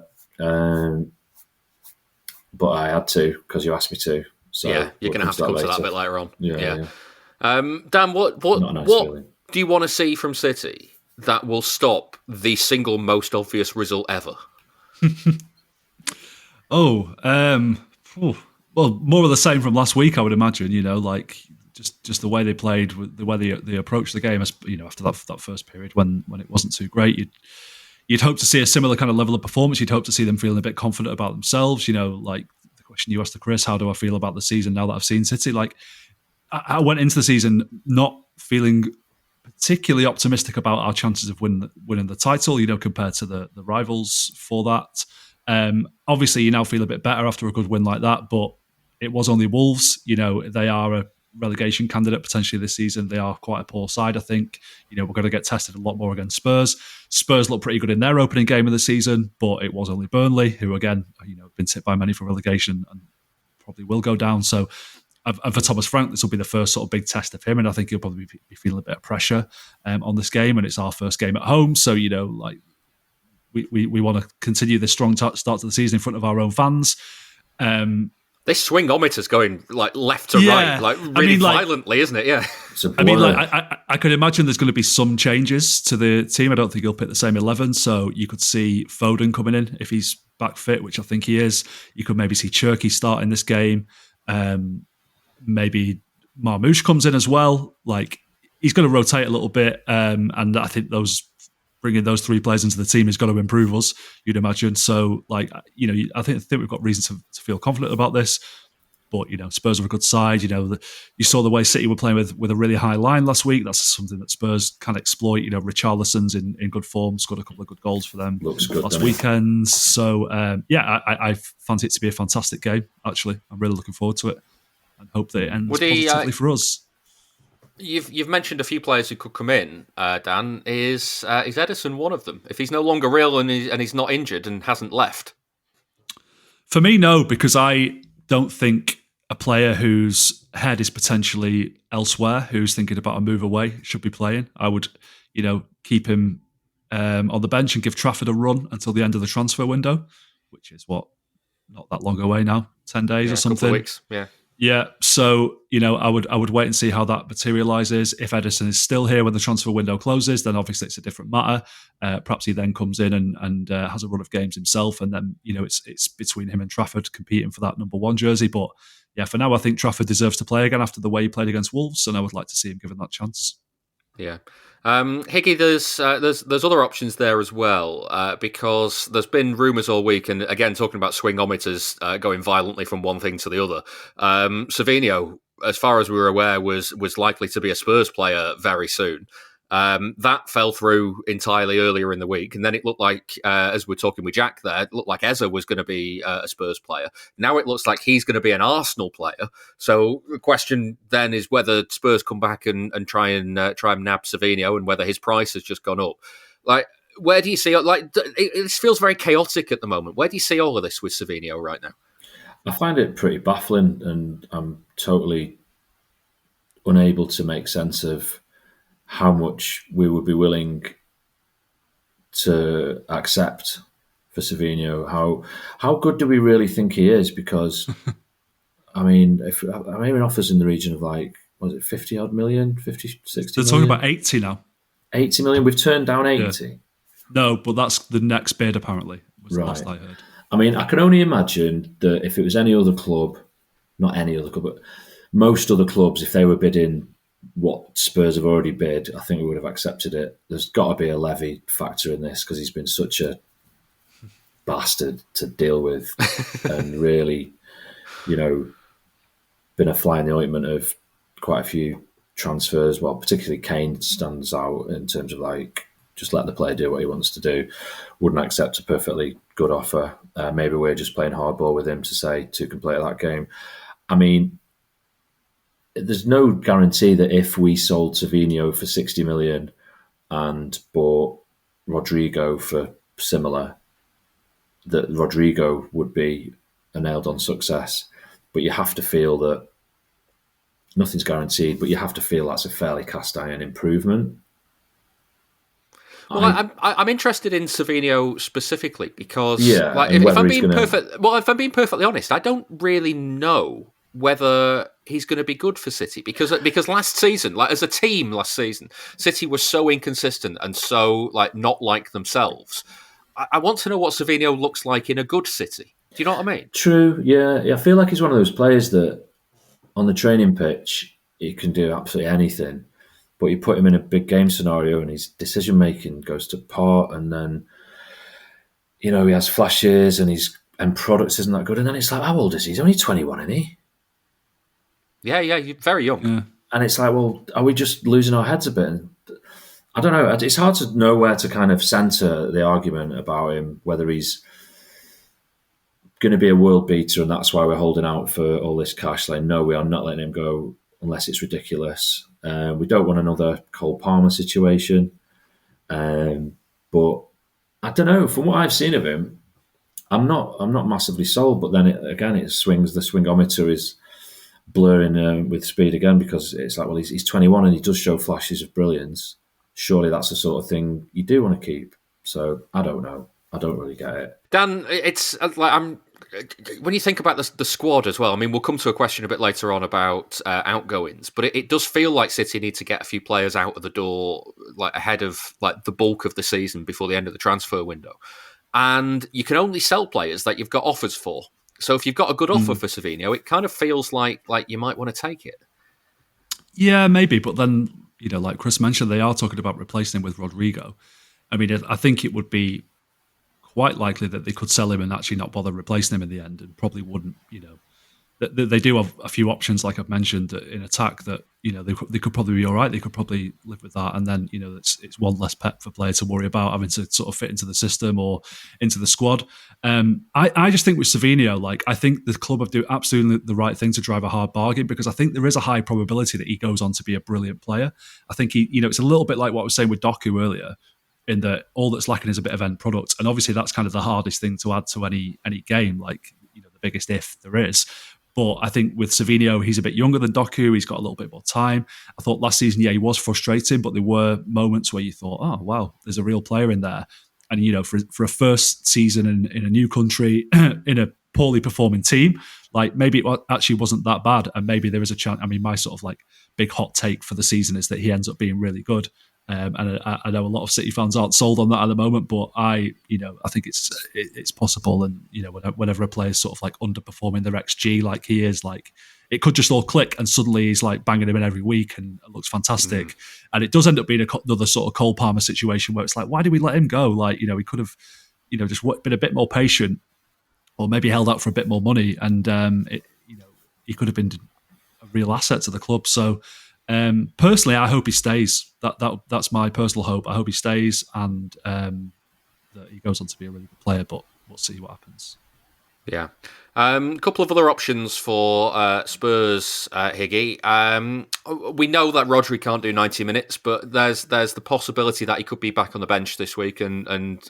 but I had to because you asked me to. So yeah, you're going to have to come to that a bit later on. Yeah. Dan, what feeling. Do you want to see from City that will stop the single most obvious result ever? Well, more of the same from last week, I would imagine. Just the way they played, the way they approached the game. After that first period when it wasn't too great, you'd hope to see a similar kind of level of performance. You'd hope to see them feeling a bit confident about themselves. Like the question you asked to Chris, how do I feel about the season now that I've seen City? Like, I went into the season not feeling particularly optimistic about our chances of winning the title, compared to the rivals for that. Obviously, you now feel a bit better after a good win like that, but it was only Wolves. They are relegation candidate potentially this season. They are quite a poor side, I think. We're going to get tested a lot more against Spurs. Spurs look pretty good in their opening game of the season, but it was only Burnley, who again, have been tipped by many for relegation and probably will go down. So, and for Thomas Frank, this will be the first sort of big test of him, and I think he'll probably be feeling a bit of pressure on this game, and it's our first game at home. So, we want to continue this strong start to the season in front of our own fans. This swingometer's going left to right, really violently, isn't it? Yeah. I could imagine there's going to be some changes to the team. I don't think he'll pick the same 11. So you could see Foden coming in if he's back fit, which I think he is. You could maybe see Cherky start in this game. Maybe Marmoush comes in as well. He's going to rotate a little bit. And I think bringing those three players into the team is going to improve us, you'd imagine. So, I think we've got reason to feel confident about this. But, Spurs are a good side. You saw the way City were playing with a really high line last week. That's something that Spurs can exploit. Richarlison's in good form, scored a couple of good goals for them last weekend. So, I fancy it to be a fantastic game, actually. I'm really looking forward to it and hope that it ends positively for us. You've mentioned a few players who could come in, Dan. Is Edison one of them? If he's no longer ill and he's not injured and hasn't left? For me, no, because I don't think a player whose head is potentially elsewhere, who's thinking about a move away, should be playing. I would, keep him on the bench and give Trafford a run until the end of the transfer window, which is not that long away now, 10 days or something. A couple of weeks, yeah. Yeah, so I would wait and see how that materialises. If Edison is still here when the transfer window closes, then obviously it's a different matter. Perhaps he then comes in and has a run of games himself, and then it's between him and Trafford competing for that number 1 jersey. But yeah, for now I think Trafford deserves to play again after the way he played against Wolves, and I would like to see him given that chance. Yeah. Higgy, there's other options there as well, because there's been rumours all week, and again, talking about swingometers going violently from one thing to the other. Savinho, as far as we were aware, was likely to be a Spurs player very soon. That fell through entirely earlier in the week, and then it looked like, as we're talking with Jack there, it looked like Eze was going to be a Spurs player. Now it looks like he's going to be an Arsenal player. So the question then is whether Spurs come back and try and nab Savinho, and whether his price has just gone up. Where do you see? It feels very chaotic at the moment. Where do you see all of this with Savinho right now? I find it pretty baffling, and I'm totally unable to make sense of how much we would be willing to accept for Savinho. How good do we really think he is? Because, if offers in the region of was it 50 odd million, 50, 60 They're million? talking about 80 now. 80 million? We've turned down 80? Yeah. No, but that's the next bid apparently, was the last I heard. I can only imagine that if it was any other club, not any other club, but most other clubs, if they were bidding what Spurs have already bid, I think we would have accepted it. There's got to be a levy factor in this because he's been such a bastard to deal with and really, been a fly in the ointment of quite a few transfers. Well, particularly Kane stands out in terms of just let the player do what he wants to do. Wouldn't accept a perfectly good offer. Maybe we're just playing hardball with him to complete that game. There's no guarantee that if we sold Savinho for 60 million and bought Rodrigo for similar, that Rodrigo would be a nailed-on success. But you have to feel that nothing's guaranteed, but you have to feel that's a fairly cast-iron improvement. Well, I'm interested in Savinho specifically because, if I'm being perfectly honest, I don't really know whether he's going to be good for City because last season, as a team last season, City was so inconsistent and so not like themselves. I want to know what Savinho looks like in a good City. Do you know what I mean? True, yeah. I feel like he's one of those players that on the training pitch he can do absolutely anything, but you put him in a big game scenario and his decision making goes to pot, and then he has flashes and his end products isn't that good, and then it's how old is he? He's only 21, isn't he? Yeah, you're very young. Yeah. And it's well, are we just losing our heads a bit? And I don't know. It's hard to know where to kind of centre the argument about him, whether he's going to be a world beater and that's why we're holding out for all this cash. No, we are not letting him go. unless it's ridiculous. We don't want another Cole Palmer situation. But I don't know. From what I've seen of him, I'm not massively sold. But then the swingometer is blurring with speed again, because it's like, well, he's 21 and he does show flashes of brilliance. Surely that's the sort of thing you do want to keep. So I don't know. I don't really get it. Dan, it's like when you think about the squad as well, I mean, we'll come to a question a bit later on about outgoings, but it does feel like City need to get a few players out of the door like ahead of like the bulk of the season before the end of the transfer window. And you can only sell players that you've got offers for. So if you've got a good offer for Savinho, it kind of feels like you might want to take it. Yeah, maybe. But then, like Chris mentioned, they are talking about replacing him with Rodrigo. I mean, I think it would be quite likely that they could sell him and actually not bother replacing him in the end, and probably wouldn't, They do have a few options, like I've mentioned, in attack that, they could probably be all right. They could probably live with that. And then, it's one less pet for player to worry about having to sort of fit into the system or into the squad. I just think with Savinho, I think the club have do absolutely the right thing to drive a hard bargain, because I think there is a high probability that he goes on to be a brilliant player. I think it's a little bit like what I was saying with Doku earlier, in that all that's lacking is a bit of end product. And obviously that's kind of the hardest thing to add to any game, the biggest if there is. But I think with Savinho, he's a bit younger than Doku. He's got a little bit more time. I thought last season, he was frustrating, but there were moments where you thought, oh, wow, there's a real player in there. And, for a first season in a new country, in a poorly performing team, maybe it actually wasn't that bad. And maybe there is a chance. I mean, my sort of big hot take for the season is that he ends up being really good. And I know a lot of City fans aren't sold on that at the moment, but I think it's possible. And whenever a player is sort of underperforming their XG like he is, it could just all click, and suddenly he's banging him in every week and it looks fantastic. And it does end up being another sort of Cole Palmer situation where it's why did we let him go? He could have just been a bit more patient, or maybe held out for a bit more money, and he could have been a real asset to the club. So. Personally, I hope he stays. That's my personal hope. I hope he stays, and that he goes on to be a really good player. But we'll see what happens. Yeah. A couple of other options for Spurs, Higgy. We know that Rodri can't do 90 minutes, but there's the possibility that he could be back on the bench this week and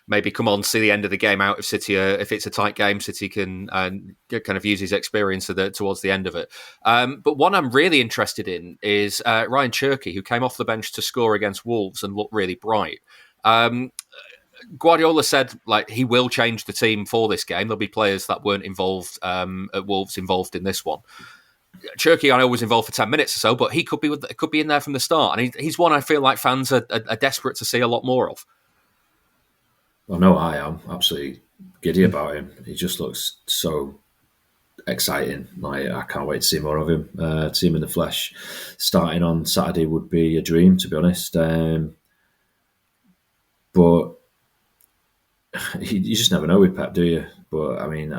maybe come on, see the end of the game out if City, if it's a tight game, City can kind of use his experience towards the end of it. But one I'm really interested in is Ryan Cherky, who came off the bench to score against Wolves and looked really bright. Guardiola said he will change the team for this game. There'll be players that weren't involved at Wolves involved in this one. Cherky, I know, was involved for 10 minutes or so, but he could be in there from the start, and he's one I feel like fans are desperate to see a lot more of. Well, no, I am absolutely giddy about him. He just looks so exciting. I can't wait to see more of him. To see him in the flesh starting on Saturday would be a dream, to be honest. But you just never know with Pep, do you? But I mean,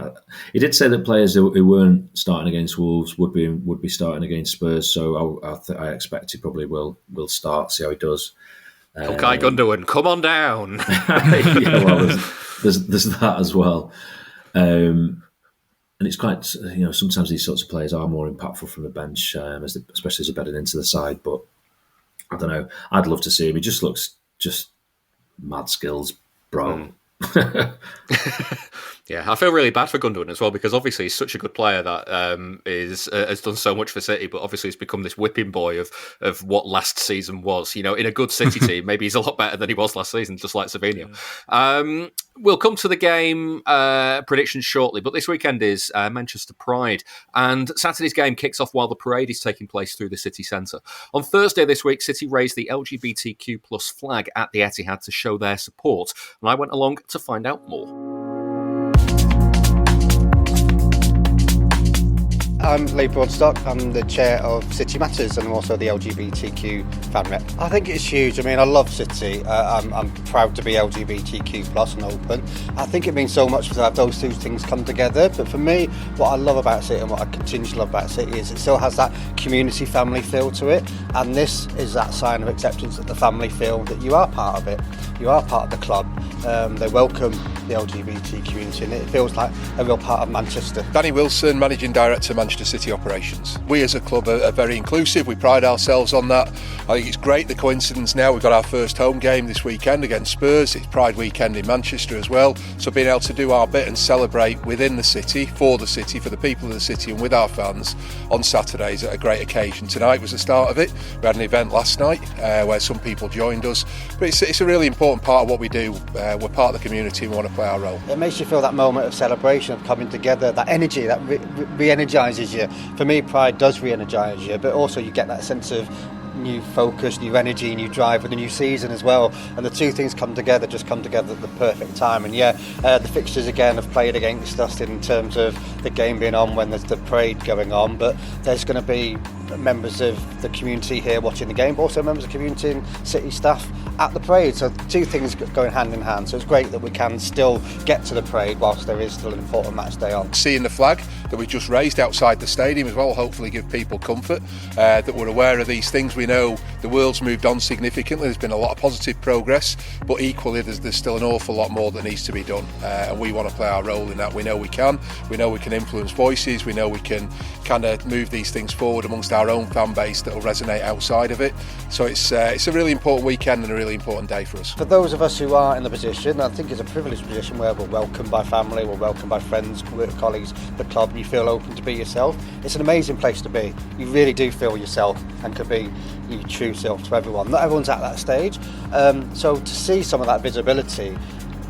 he did say that players who weren't starting against Wolves would be starting against Spurs. So I expect he probably will start. See how he does. Okay, Gundogan, come on down. Yeah, well, there's that as well. And it's quite, sometimes these sorts of players are more impactful from the bench, especially as they're bedding into the side. But I don't know. I'd love to see him. He just looks mad skills, bro. Yeah, I feel really bad for Gundogan as well, because obviously he's such a good player that has done so much for City, but obviously he's become this whipping boy of what last season was. In a good City team, maybe he's a lot better than he was last season, just like Savinho. Yeah. We'll come to the game predictions shortly, but this weekend is Manchester Pride, and Saturday's game kicks off while the parade is taking place through the city centre. On Thursday this week, City raised the LGBTQ plus flag at the Etihad to show their support, and I went along to find out more. I'm Lee Broadstock. I'm the chair of City Matters and I'm also the LGBTQ fan rep. I think it's huge. I mean, I love City. I'm proud to be LGBTQ plus and open. I think it means so much to have those two things come together. But for me, what I love about City and what I continue to love about City is it still has that community family feel to it. And this is that sign of acceptance that the family feel that you are part of it. You are part of the club. They welcome the LGBT community and it feels like a real part of Manchester. Danny Wilson, Managing Director, Manchester Manchester City operations. We as a club are very inclusive. We pride ourselves on that. I think it's great, the coincidence now. We've got our first home game this weekend against Spurs. It's Pride Weekend in Manchester as well. So being able to do our bit and celebrate within the city, for the people of the city and with our fans on Saturdays at a great occasion. Tonight was the start of it. We had an event last night where some people joined us. But it's a really important part of what we do. We're part of the community and we want to play our role. It makes you feel that moment of celebration, of coming together, that energy that re-energises you. For me, Pride does re-energise you, but also you get that sense of new focus, new energy, new drive for the new season as well, and the two things come together at the perfect time. And the fixtures again have played against us in terms of the game being on when there's the parade going on, but there's going to be members of the community here watching the game, but also members of the community and city staff at the parade, so two things going hand in hand. So it's great that we can still get to the parade whilst there is still an important match day on. Seeing the flag that we just raised outside the stadium as well will hopefully give people comfort that we're aware of these things. We know the world's moved on significantly, there's been a lot of positive progress, but equally there's still an awful lot more that needs to be done, and we want to play our role in that. We know we can influence voices, we know we can kind of move these things forward amongst our own fan base that will resonate outside of it. So it's a really important weekend and a really important day for us. For those of us who are in the position, I think it's a privileged position where we're welcomed by family, we're welcomed by friends, work colleagues, the club, and you feel open to be yourself. It's an amazing place to be. You really do feel yourself and can be your true self to everyone. Not everyone's at that stage, so to see some of that visibility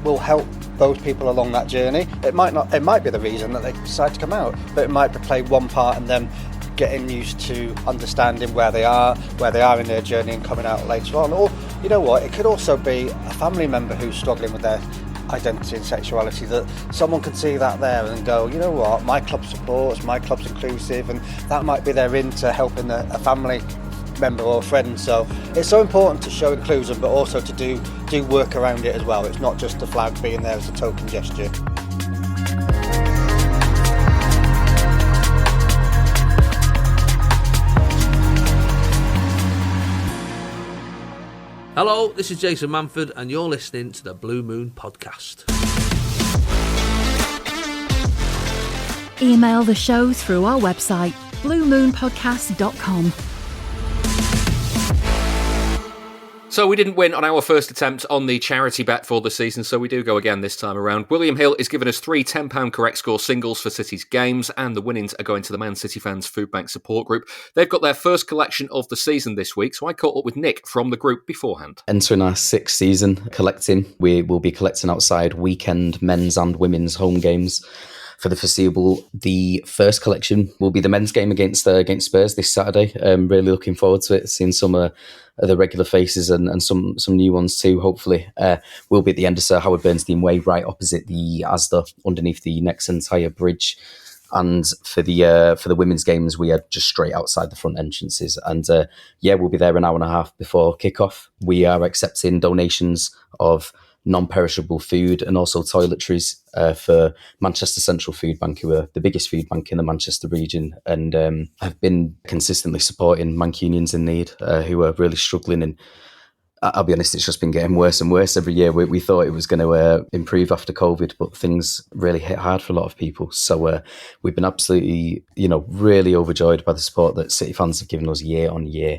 will help those people along that journey. It might be the reason that they decide to come out, but it might play one part in them getting used to understanding where they are in their journey and coming out later on. Or, you know what, it could also be a family member who's struggling with their identity and sexuality, that someone can see that there and go, you know what, my club supports, my club's inclusive, and that might be their into helping a family member or friend. So it's so important to show inclusion, but also to do work around it as well. It's not just the flag being there as a token gesture. Hello, this is Jason Manford and you're listening to the Blue Moon Podcast. Email the show through our website, bluemoonpodcast.com. So we didn't win on our first attempt on the charity bet for the season, so we do go again this time around. William Hill is giving us 3 £10 correct score singles for City's games, and the winnings are going to the Man City Fans Food Bank support group. They've got their first collection of the season this week, so I caught up with Nick from the group beforehand. Entering our 6th season collecting, we will be collecting outside weekend men's and women's home games. For the foreseeable, the first collection will be the men's game against Spurs this Saturday. Really looking forward to it, seeing some of the regular faces and some new ones too, hopefully. We'll be at the end of Sir Howard Bernstein Way, right opposite the Asda, underneath the next entire bridge. And for the women's games, we are just straight outside the front entrances. And we'll be there an hour and a half before kickoff. We are accepting donations of non-perishable food and also toiletries for Manchester Central Food Bank, who are the biggest food bank in the Manchester region, and have been consistently supporting Mancunians in need, who are really struggling. And I'll be honest, it's just been getting worse and worse every year. We thought it was going to improve after COVID, but things really hit hard for a lot of people. So we've been absolutely, really overjoyed by the support that City fans have given us year on year.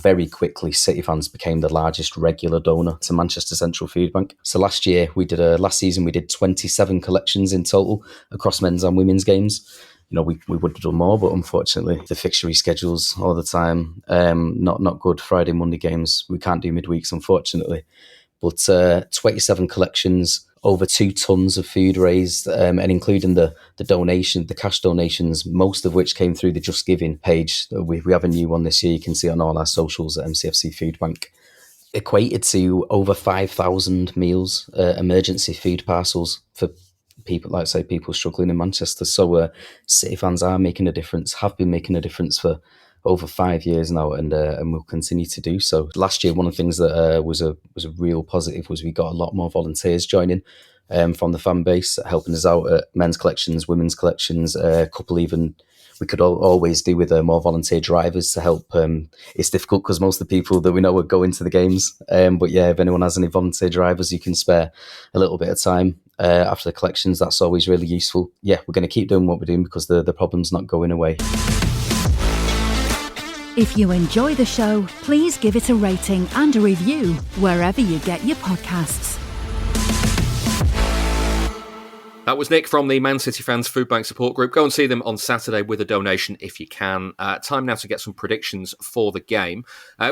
Very quickly, City fans became the largest regular donor to Manchester Central Food Bank. So last season we did 27 collections in total across men's and women's games. We would have done more, but unfortunately the fixture schedules all the time, not good. Friday, Monday games, we can't do midweeks, unfortunately. But 27 collections, over 2 tons of food raised, and including the cash donations, most of which came through the Just Giving page. We have a new one this year. You can see it on all our socials at MCFC Food Bank. Equated to over 5,000 meals, emergency food parcels for people, like I say, people struggling in Manchester. So City fans are making a difference, have been making a difference for over 5 years now, and will continue to do so. Last year, one of the things that was a real positive was we got a lot more volunteers joining from the fan base, helping us out at men's collections, women's collections, a couple even we could always do with more volunteer drivers to help. It's difficult because most of the people that we know are going to the games, but if anyone has any volunteer drivers, you can spare a little bit of time. after the collections. That's always really useful. Yeah, we're going to keep doing what we're doing because the problem's not going away. If you enjoy the show, please give it a rating and a review wherever you get your podcasts. That was Nick from the Man City Fans Food Bank Support Group. Go and see them on Saturday with a donation if you can. Time now to get some predictions for the game.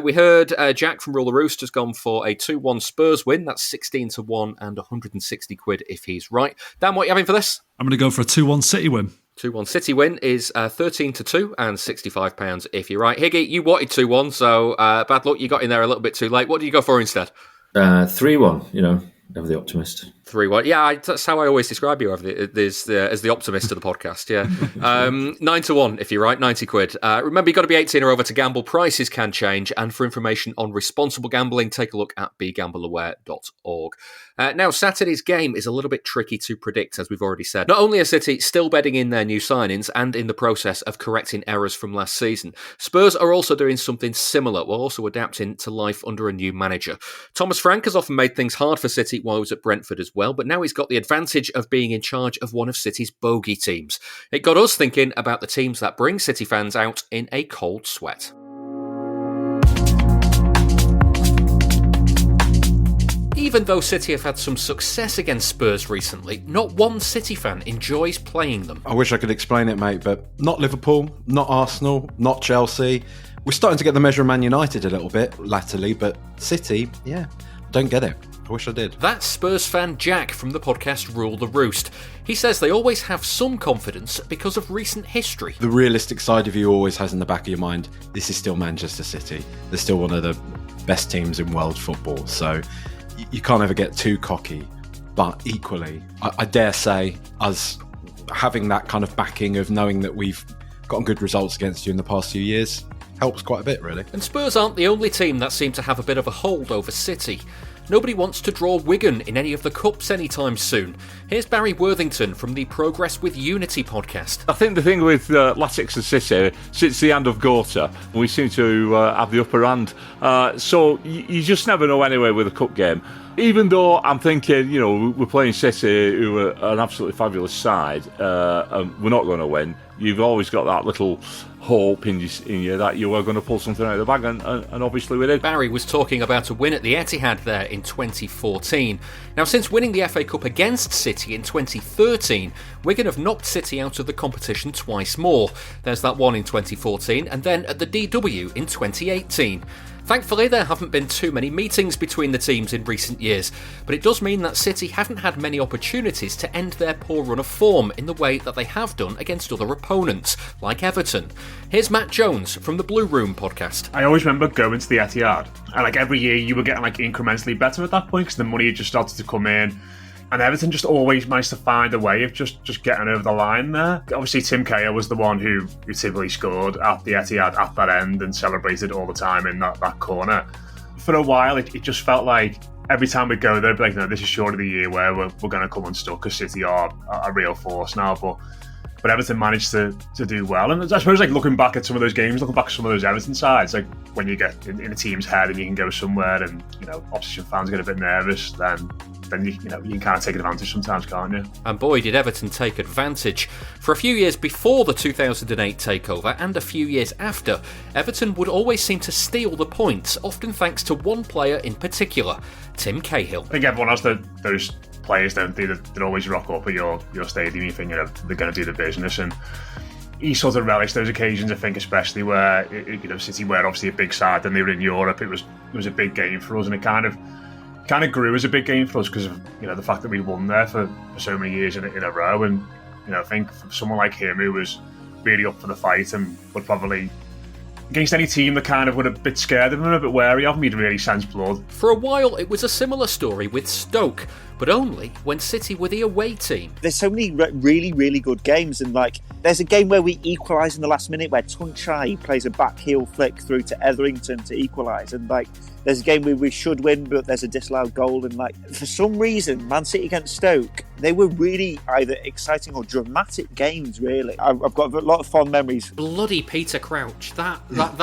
We heard Jack from Rule the Roost has gone for a 2-1 Spurs win. That's 16-1 and 160 quid if he's right. Dan, what are you having for this? I'm going to go for a 2-1 City win. 2-1 City win is 13-2 and £65 if you're right. Higgy, you wanted 2-1, so bad luck. You got in there a little bit too late. What do you go for instead? 3-1, ever the optimist. 3-1. Yeah, that's how I always describe you as the optimist of the podcast, yeah. 9-1 if you're right, 90 quid. Remember, you've got to be 18 or over to gamble. Prices can change. And for information on responsible gambling, take a look at begambleaware.org. Now, Saturday's game is a little bit tricky to predict, as we've already said. Not only are City still bedding in their new signings and in the process of correcting errors from last season, Spurs are also doing something similar while also adapting to life under a new manager. Thomas Frank has often made things hard for City while he was at Brentford as well, but now he's got the advantage of being in charge of one of City's bogey teams. It got us thinking about the teams that bring City fans out in a cold sweat. Even though City have had some success against Spurs recently, not one City fan enjoys playing them. I wish I could explain it, mate, but not Liverpool, not Arsenal, not Chelsea. We're starting to get the measure of Man United a little bit latterly, but City, yeah, don't get it. I wish I did. That's Spurs fan Jack from the podcast Rule the Roost. He says they always have some confidence because of recent history. The realistic side of you always has in the back of your mind, this is still Manchester City. They're still one of the best teams in world football, so you can't ever get too cocky. But equally, I dare say, us having that kind of backing of knowing that we've gotten good results against you in the past few years helps quite a bit, really. And Spurs aren't the only team that seem to have a bit of a hold over City. Nobody wants to draw Wigan in any of the cups anytime soon. Here's Barry Worthington from the Progress with Unity podcast. I think the thing with Latics and City, it's the hand of Gota, and we seem to have the upper hand. So you just never know anyway with a cup game. Even though I'm thinking, we're playing City, who are an absolutely fabulous side, and we're not going to win, you've always got that little hope in you that you are going to pull something out of the bag, and obviously we did. Barry was talking about a win at the Etihad there in 2014. Now, since winning the FA Cup against City in 2013, Wigan have knocked City out of the competition twice more. There's that one in 2014, and then at the DW in 2018. Thankfully, there haven't been too many meetings between the teams in recent years, but it does mean that City haven't had many opportunities to end their poor run of form in the way that they have done against other opponents, like Everton. Here's Matt Jones from the Blue Room podcast. I always remember going to the Etihad, and every year you were getting incrementally better at that point because the money had just started to come in. And Everton just always managed to find a way of just getting over the line there. Obviously, Tim Cahill was the one who typically scored at the Etihad at that end and celebrated all the time in that corner. For a while, it just felt like every time we go there, no, this is surely the year where we're going to come unstuck because City are a real force now. But Everton managed to do well. And I suppose looking back at some of those games, looking back at some of those Everton sides, when you get in a team's head and you can go somewhere and, opposition fans get a bit nervous, then you can kind of take advantage sometimes, can't you? And boy, did Everton take advantage. For a few years before the 2008 takeover and a few years after, Everton would always seem to steal the points, often thanks to one player in particular, Tim Cahill. I think everyone has those players, don't they, that always rock up at your stadium. You think they're going to do the business, and he sort of relished those occasions. I think especially where City were obviously a big side and they were in Europe. It was a big game for us, and it kind of grew as a big game for us because of the fact that we won there for so many years in a row. And I think for someone like him who was really up for the fight and would probably, against any team that kind of were a bit scared of him, a bit wary of him, he'd really sense blood. For a while, it was a similar story with Stoke, but only when City were the away team. There's so many really, really good games, and there's a game where we equalise in the last minute where Tunchai plays a back heel flick through to Etherington to equalise, and there's a game where we should win, but there's a disallowed goal, and for some reason, Man City against Stoke, they were really either exciting or dramatic games, really. I've got a lot of fond memories. Bloody Peter Crouch, that oh that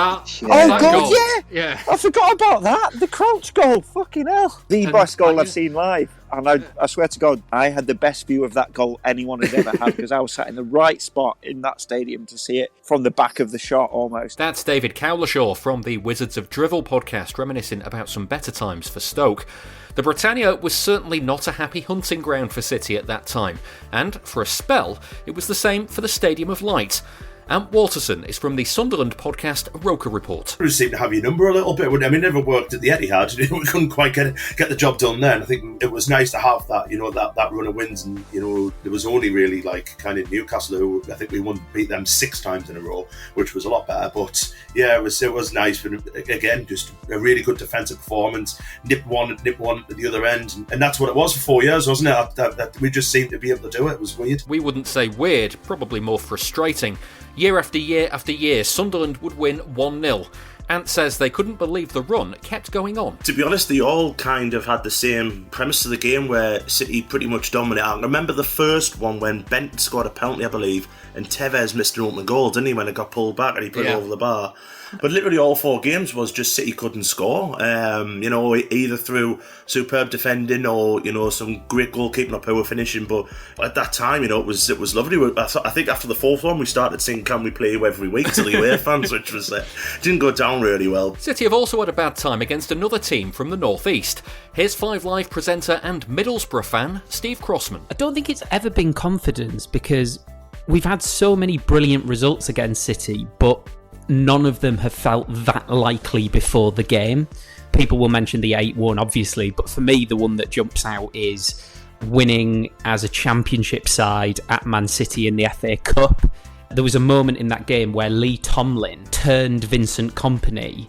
God, goal. yeah, I forgot about that. The Crouch goal, fucking hell. The best goal I've seen live. And I swear to God, I had the best view of that goal anyone had ever had because I was sat in the right spot in that stadium to see it from the back of the shot almost. That's David Cowlishaw from the Wizards of Drivel podcast, reminiscing about some better times for Stoke. The Britannia was certainly not a happy hunting ground for City at that time, and for a spell, it was the same for the Stadium of Light. Ant Waterson is from the Sunderland podcast Roker Report. We seemed to have your number a little bit. I mean, never worked at the Etihad. We couldn't quite get the job done then. I think it was nice to have that, that run of wins. And, there was only really like kind of Newcastle who I think we beat them 6 times in a row, which was a lot better. But yeah, it was nice. But again, just a really good defensive performance. Nip one at the other end. And that's what it was for 4 years, wasn't it? That we just seemed to be able to do it. It was weird. We wouldn't say weird, probably more frustrating. Year after year after year, Sunderland would win 1-0. Ant says they couldn't believe the run kept going on. To be honest, they all kind of had the same premise of the game where City pretty much dominated. I remember the first one when Bent scored a penalty, I believe, and Tevez missed an open goal, didn't he, when it got pulled back and he put it over the bar. But literally all 4 games was just City couldn't score, either through superb defending or, some great goalkeeping or poor finishing. But at that time, it was lovely. I think after the 4th one, we started singing Can We Play You Every Week to the away fans, which was didn't go down really well. City have also had a bad time against another team from the North East. Here's 5 Live presenter and Middlesbrough fan, Steve Crossman. I don't think it's ever been confidence because we've had so many brilliant results against City, but none of them have felt that likely before the game. People will mention the 8-1, obviously, but for me, the one that jumps out is winning as a championship side at Man City in the FA Cup. There was a moment in that game where Lee Tomlin turned Vincent Kompany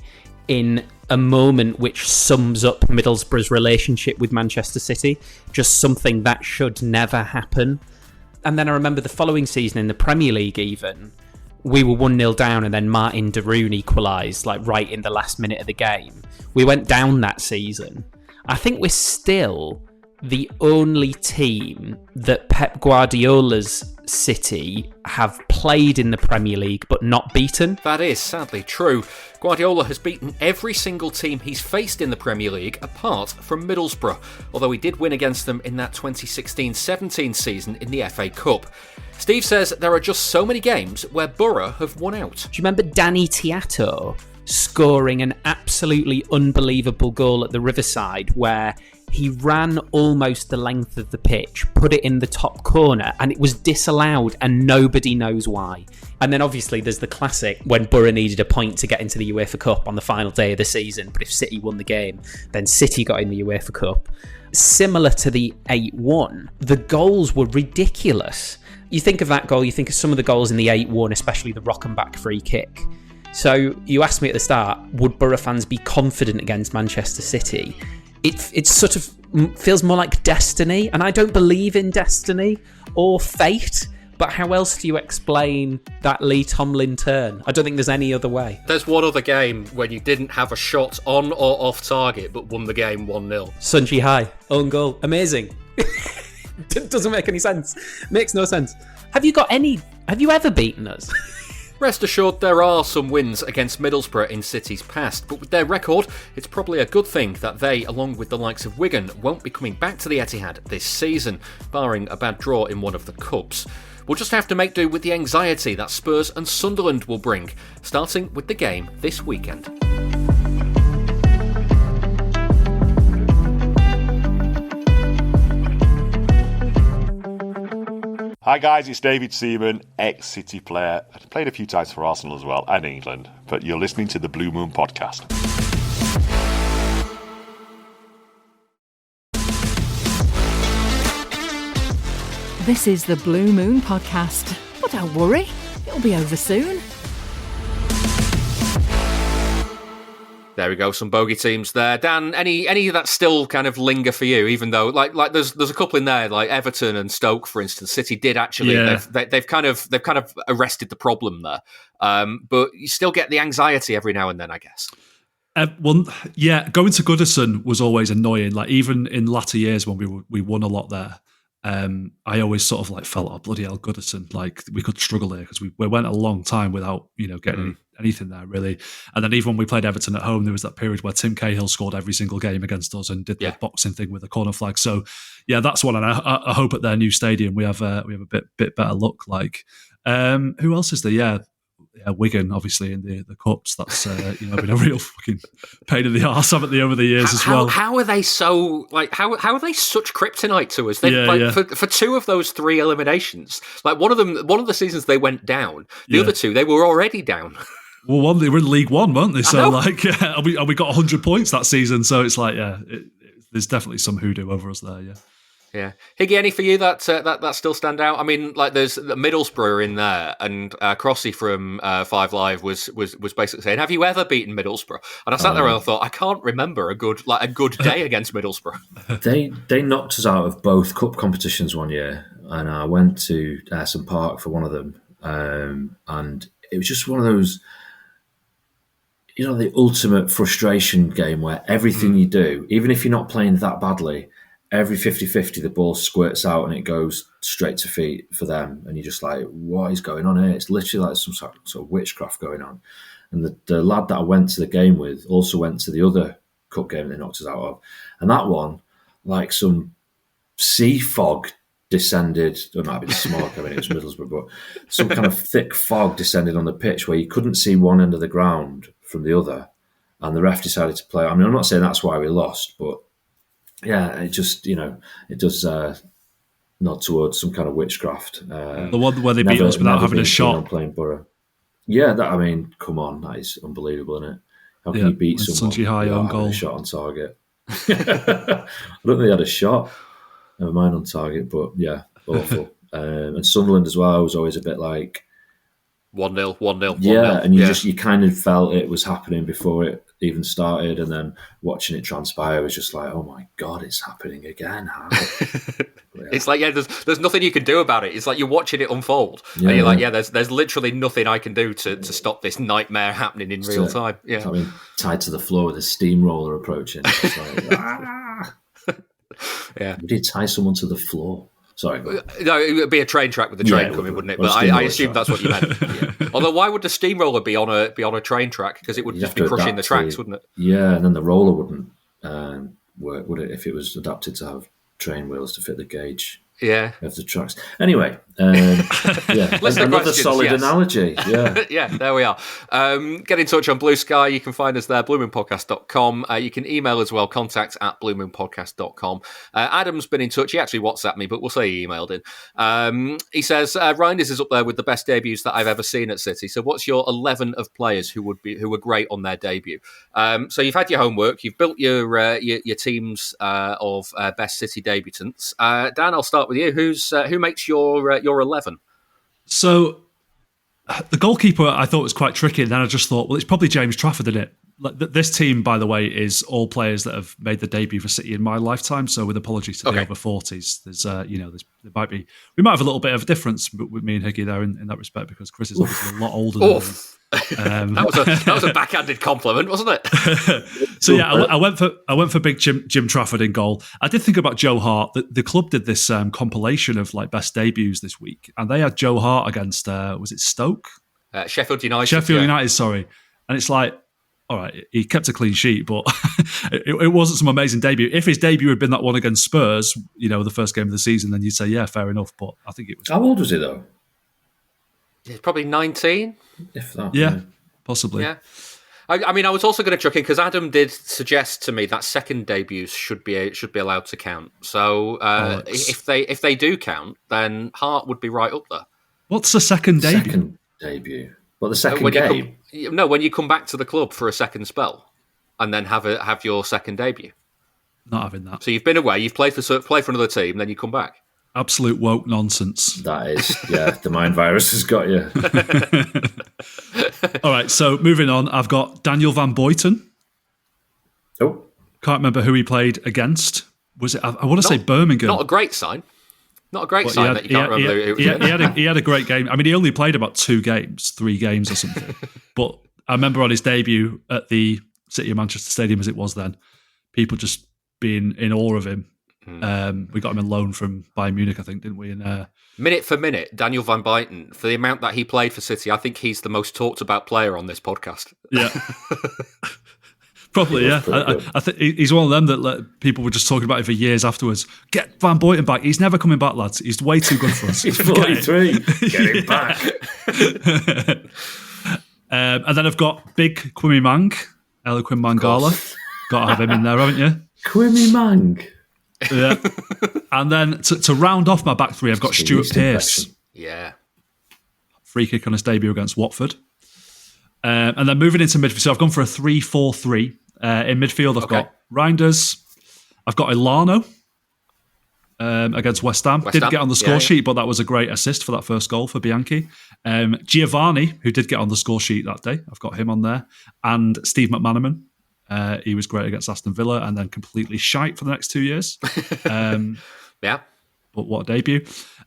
in a moment which sums up Middlesbrough's relationship with Manchester City. Just something that should never happen. And then I remember the following season in the Premier League even, we were 1-0 down and then Martin de Roon equalised right in the last minute of the game. We went down that season. I think we're still the only team that Pep Guardiola's City have played in the Premier League but not beaten. That is sadly true. Guardiola has beaten every single team he's faced in the Premier League apart from Middlesbrough, although he did win against them in that 2016-17 season in the FA Cup. Steve says there are just so many games where Borough have won out. Do you remember Danny Tiatto scoring an absolutely unbelievable goal at the Riverside where he ran almost the length of the pitch, put it in the top corner, and it was disallowed and nobody knows why. And then obviously there's the classic when Borough needed a point to get into the UEFA Cup on the final day of the season, but if City won the game, then City got in the UEFA Cup. Similar to the 8-1, the goals were ridiculous. You think of that goal, you think of some of the goals in the 8-1, especially the Rockenbach free kick. So you asked me at the start, would Borough fans be confident against Manchester City? It sort of feels more like destiny, and I don't believe in destiny or fate, but how else do you explain that Lee Tomlin turn? I don't think there's any other way. There's one other game when you didn't have a shot on or off target, but won the game 1-0. Sun Ji-hai, own goal, amazing. Doesn't make any sense. Makes no sense. Have you ever beaten us? Rest assured there are some wins against Middlesbrough in City's past, but with their record, it's probably a good thing that they, along with the likes of Wigan, won't be coming back to the Etihad this season, barring a bad draw in one of the cups. We'll just have to make do with the anxiety that Spurs and Sunderland will bring, starting with the game this weekend. Hi guys, it's David Seaman, ex-City player. I've played a few times for Arsenal as well, and England, but you're listening to the Blue Moon Podcast. This is the Blue Moon Podcast, but don't worry, it'll be over soon. There we go, some bogey teams there. Dan, any that still kind of linger for you, even though like there's a couple in there, like Everton and Stoke, for instance. City did actually they've kind of arrested the problem there. But you still get the anxiety every now and then, I guess. Going to Goodison was always annoying. Like even in latter years when we won a lot there, I always sort of like felt, oh, bloody hell, Goodison, like we could struggle here because we went a long time without, getting anything there really. And then even when we played Everton at home, there was that period where Tim Cahill scored every single game against us and did the boxing thing with the corner flag. So yeah, that's one. And I hope at their new stadium we have a bit better luck. Like who else is there? Yeah, Wigan, obviously in the cups. That's been a real fucking pain in the arse, haven't they, over the years as well? How are they so like? How are they such kryptonite to us? For two of those three eliminations, like one of the seasons they went down. The other two they were already down. Well, they were in League One, weren't they? So and we got 100 points that season. So it's like, there's definitely some hoodoo over us there. Yeah. Yeah, Higgy, any for you that still stand out? I mean, like there's Middlesbrough in there, and Crossy from Five Live was basically saying, "Have you ever beaten Middlesbrough?" And I sat there and I thought, I can't remember a good day against Middlesbrough. They knocked us out of both cup competitions one year, and I went to Ayresome Park for one of them, and it was just one of those, the ultimate frustration game where everything you do, even if you're not playing that badly, every 50-50 the ball squirts out and it goes straight to feet for them, and you're just like, what is going on here? It's literally like some sort of witchcraft going on. And the lad that I went to the game with also went to the other cup game they knocked us out of, and that one, like some sea fog descended. It might have been smog, I mean it was Middlesbrough, but some kind of thick fog descended on the pitch where you couldn't see one end of the ground from the other, and the ref decided to play. I mean, I'm not saying that's why we lost, but yeah, it just, it does nod towards some kind of witchcraft. The one where they beat us without having a shot. Playing Borough. Yeah, I mean, come on, that is unbelievable, isn't it? How can you beat someone without having a shot on target? I don't think they had a shot. Never mind on target, but yeah, awful. And Sunderland as well was always a bit like 1-0, 1-0. Yeah, and you kind of felt it was happening before it even started, and then watching it transpire was just like, oh my god, it's happening again. How? It's like, there's nothing you can do about it. It's like you're watching it unfold, and you're like, there's literally nothing I can do to stop this nightmare happening in real time. Yeah, I mean, tied to the floor with a steamroller approaching. It's like, yeah. Would you tie someone to the floor? Sorry. No, it would be a train track with the train coming, wouldn't it? But I assume that's what you meant. Yeah. Although, why would the steamroller be on a train track? Because it would just be crushing the tracks, wouldn't it? Yeah, and then the roller wouldn't work, would it? If it was adapted to have train wheels to fit the gauge. Yeah, of the tracks. Anyway, another solid analogy. Yeah, yeah, there we are. Get in touch on Blue Sky. You can find us there, bluemoonpodcast.com. You can email as well, contact@bluemoonpodcast.com. Adam's been in touch. He actually WhatsApped me, but we'll say he emailed in. He says, Reijnders is up there with the best debuts that I've ever seen at City. So what's your 11 of players who were great on their debut? So you've had your homework. You've built your teams of best City debutants. Dan, I'll start with you. Who makes your 11? So the goalkeeper I thought was quite tricky, and then I just thought, well, it's probably James Trafford, isn't it? Like, this team, by the way, is all players that have made the debut for City in my lifetime. So, with apologies to the over 40s, we might have a little bit of a difference with me and Higgy there in that respect, because Chris is obviously a lot older than me. That was a backhanded compliment, wasn't it? So yeah, I went for big Jim Trafford in goal. I did think about Joe Hart. The club did this compilation of like best debuts this week, and they had Joe Hart against was it Stoke? Sheffield United. United, sorry. And it's like, all right, he kept a clean sheet, but it wasn't some amazing debut. If his debut had been that one against Spurs, the first game of the season, then you'd say, yeah, fair enough. But I think it was. How old was he though? He's probably 19. If that, yeah, possibly. Yeah. I mean, I was also going to chuck in, because Adam did suggest to me that second debuts should be allowed to count. So if they do count, then Hart would be right up there. What's the second debut? Second debut. Well, the second game. When you come back to the club for a second spell, and then have your second debut. Not having that. So you've been away, you've played for another team, then you come back. Absolute woke nonsense. That is, yeah, the mind virus has got you. All right, so moving on, I've got Daniel Van Boyten. Oh. Can't remember who he played against. Was it? I want to say Birmingham. Not a great sign. Not a great sign that you can't remember who it was. He had a great game. I mean, he only played about 3 games or something. But I remember on his debut at the City of Manchester Stadium, as it was then, people just being in awe of him. We got him on loan from Bayern Munich, I think, didn't we? And minute for minute, Daniel Van Buyten, for the amount that he played for City, I think he's the most talked about player on this podcast. Yeah. Probably, yeah. I think he's one of them that people were just talking about him for years afterwards. Get Van Buyten back. He's never coming back, lads. He's way too good for us. He's 43. Get him back. And then I've got Big Kwimi Mang, Eloquim Mangala. Got to have him in there, haven't you? Kwimi Mang. Yeah. And then to round off my back three, I've got Stuart Pearce. Yeah. Free kick on his debut against Watford. And then moving into midfield, so I've gone for a 3-4-3. In midfield, I've got Reijnders. I've got Ilano against West Ham. Didn't get on the score sheet, but that was a great assist for that first goal for Bianchi. Giovanni, who did get on the score sheet that day, I've got him on there. And Steve McManaman. He was great against Aston Villa and then completely shite for the next 2 years. Yeah. But what a debut.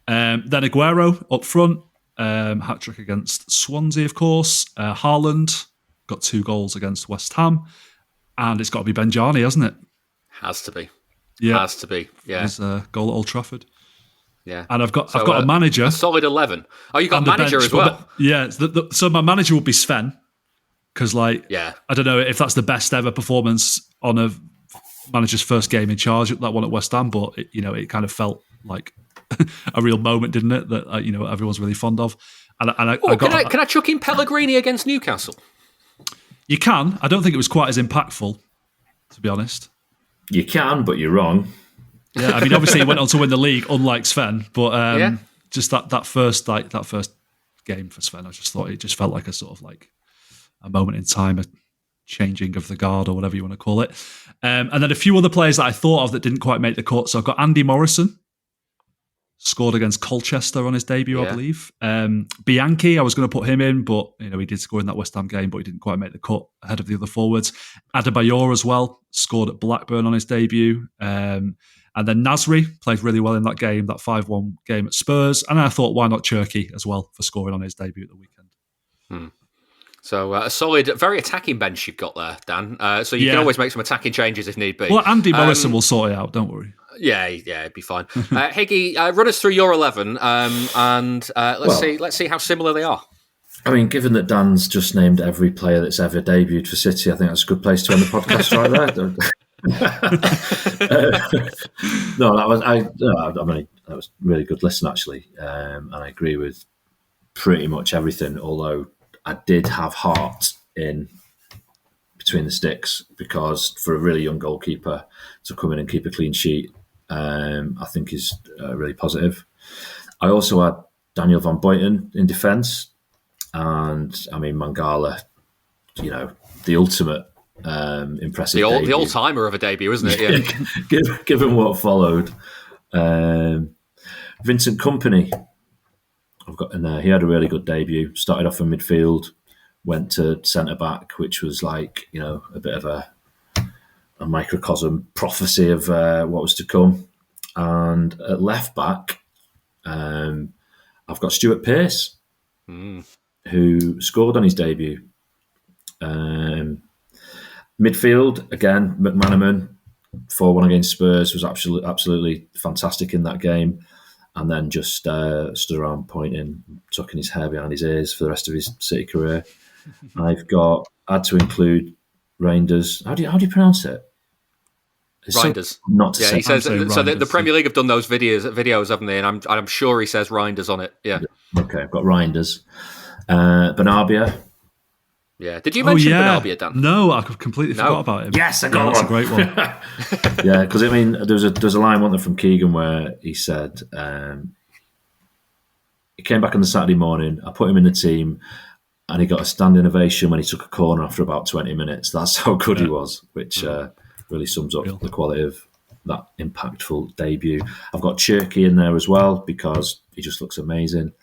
Then Aguero up front. Hat-trick against Swansea, of course. Haaland got 2 goals against West Ham. And it's got to be Benjani, hasn't it? Has to be. Yeah. Has to be, yeah. His goal at Old Trafford. Yeah. And I've got a manager. A solid 11. Oh, you got a manager as well? Yeah. So my manager would be Sven. Because, I don't know if that's the best ever performance on a manager's first game in charge, that one at West Ham, but it kind of felt like a real moment, didn't it? That everyone's really fond of. And can I chuck in Pellegrini against Newcastle? You can. I don't think it was quite as impactful, to be honest. You can, but you're wrong. Yeah, I mean, obviously he went on to win the league, unlike Sven, but just that first game for Sven, I just thought it just felt like a sort of a moment in time, a changing of the guard or whatever you want to call it. And then a few other players that I thought of that didn't quite make the cut. So I've got Andy Morrison, scored against Colchester on his debut, I believe. Bianchi, I was going to put him in, but he did score in that West Ham game, but he didn't quite make the cut ahead of the other forwards. Adebayor as well, scored at Blackburn on his debut. And then Nasri played really well in that game, that 5-1 game at Spurs. And I thought, why not Cherky as well for scoring on his debut at the weekend. So a solid, very attacking bench you've got there, Dan. So you can always make some attacking changes if need be. Well, Andy Morrison will sort it out, don't worry. Yeah, it'd be fine. Higgy, run us through your 11 and let's see how similar they are. I mean, given that Dan's just named every player that's ever debuted for City, I think that's a good place to end the podcast right there. That was really good listen, actually. And I agree with pretty much everything, although I did have heart in between the sticks, because for a really young goalkeeper to come in and keep a clean sheet, I think is really positive. I also had Daniel Van Buyten in defence, and I mean Mangala, the ultimate impressive debut. The all-timer of a debut, isn't it? Yeah. Given what followed. Vincent Kompany, I've got in there. He had a really good debut. Started off in midfield, went to centre back, which was a bit of a microcosm prophecy of what was to come. And at left back, I've got Stuart Pearce, who scored on his debut. Midfield, again, McManaman, 4-1 against Spurs, was absolutely fantastic in that game. And then just stood around pointing, tucking his hair behind his ears for the rest of his City career. I had to include Reijnders. How do you pronounce it? Reijnders. Not to say. He says so. The Premier League have done those videos, haven't they? And I'm sure he says Reijnders on it. Yeah. Okay, I've got Reijnders. Benabia. Yeah. Did you mention Benabia, Dan? No, I completely forgot about him. Yes, I got one. That's a great one. Yeah, because I mean, there's a line, wasn't there, from Keegan where he said he came back on the Saturday morning. I put him in the team, and he got a standing ovation when he took a corner after about 20 minutes. That's how good he was, which really sums up the quality of that impactful debut. I've got Cherky in there as well because he just looks amazing.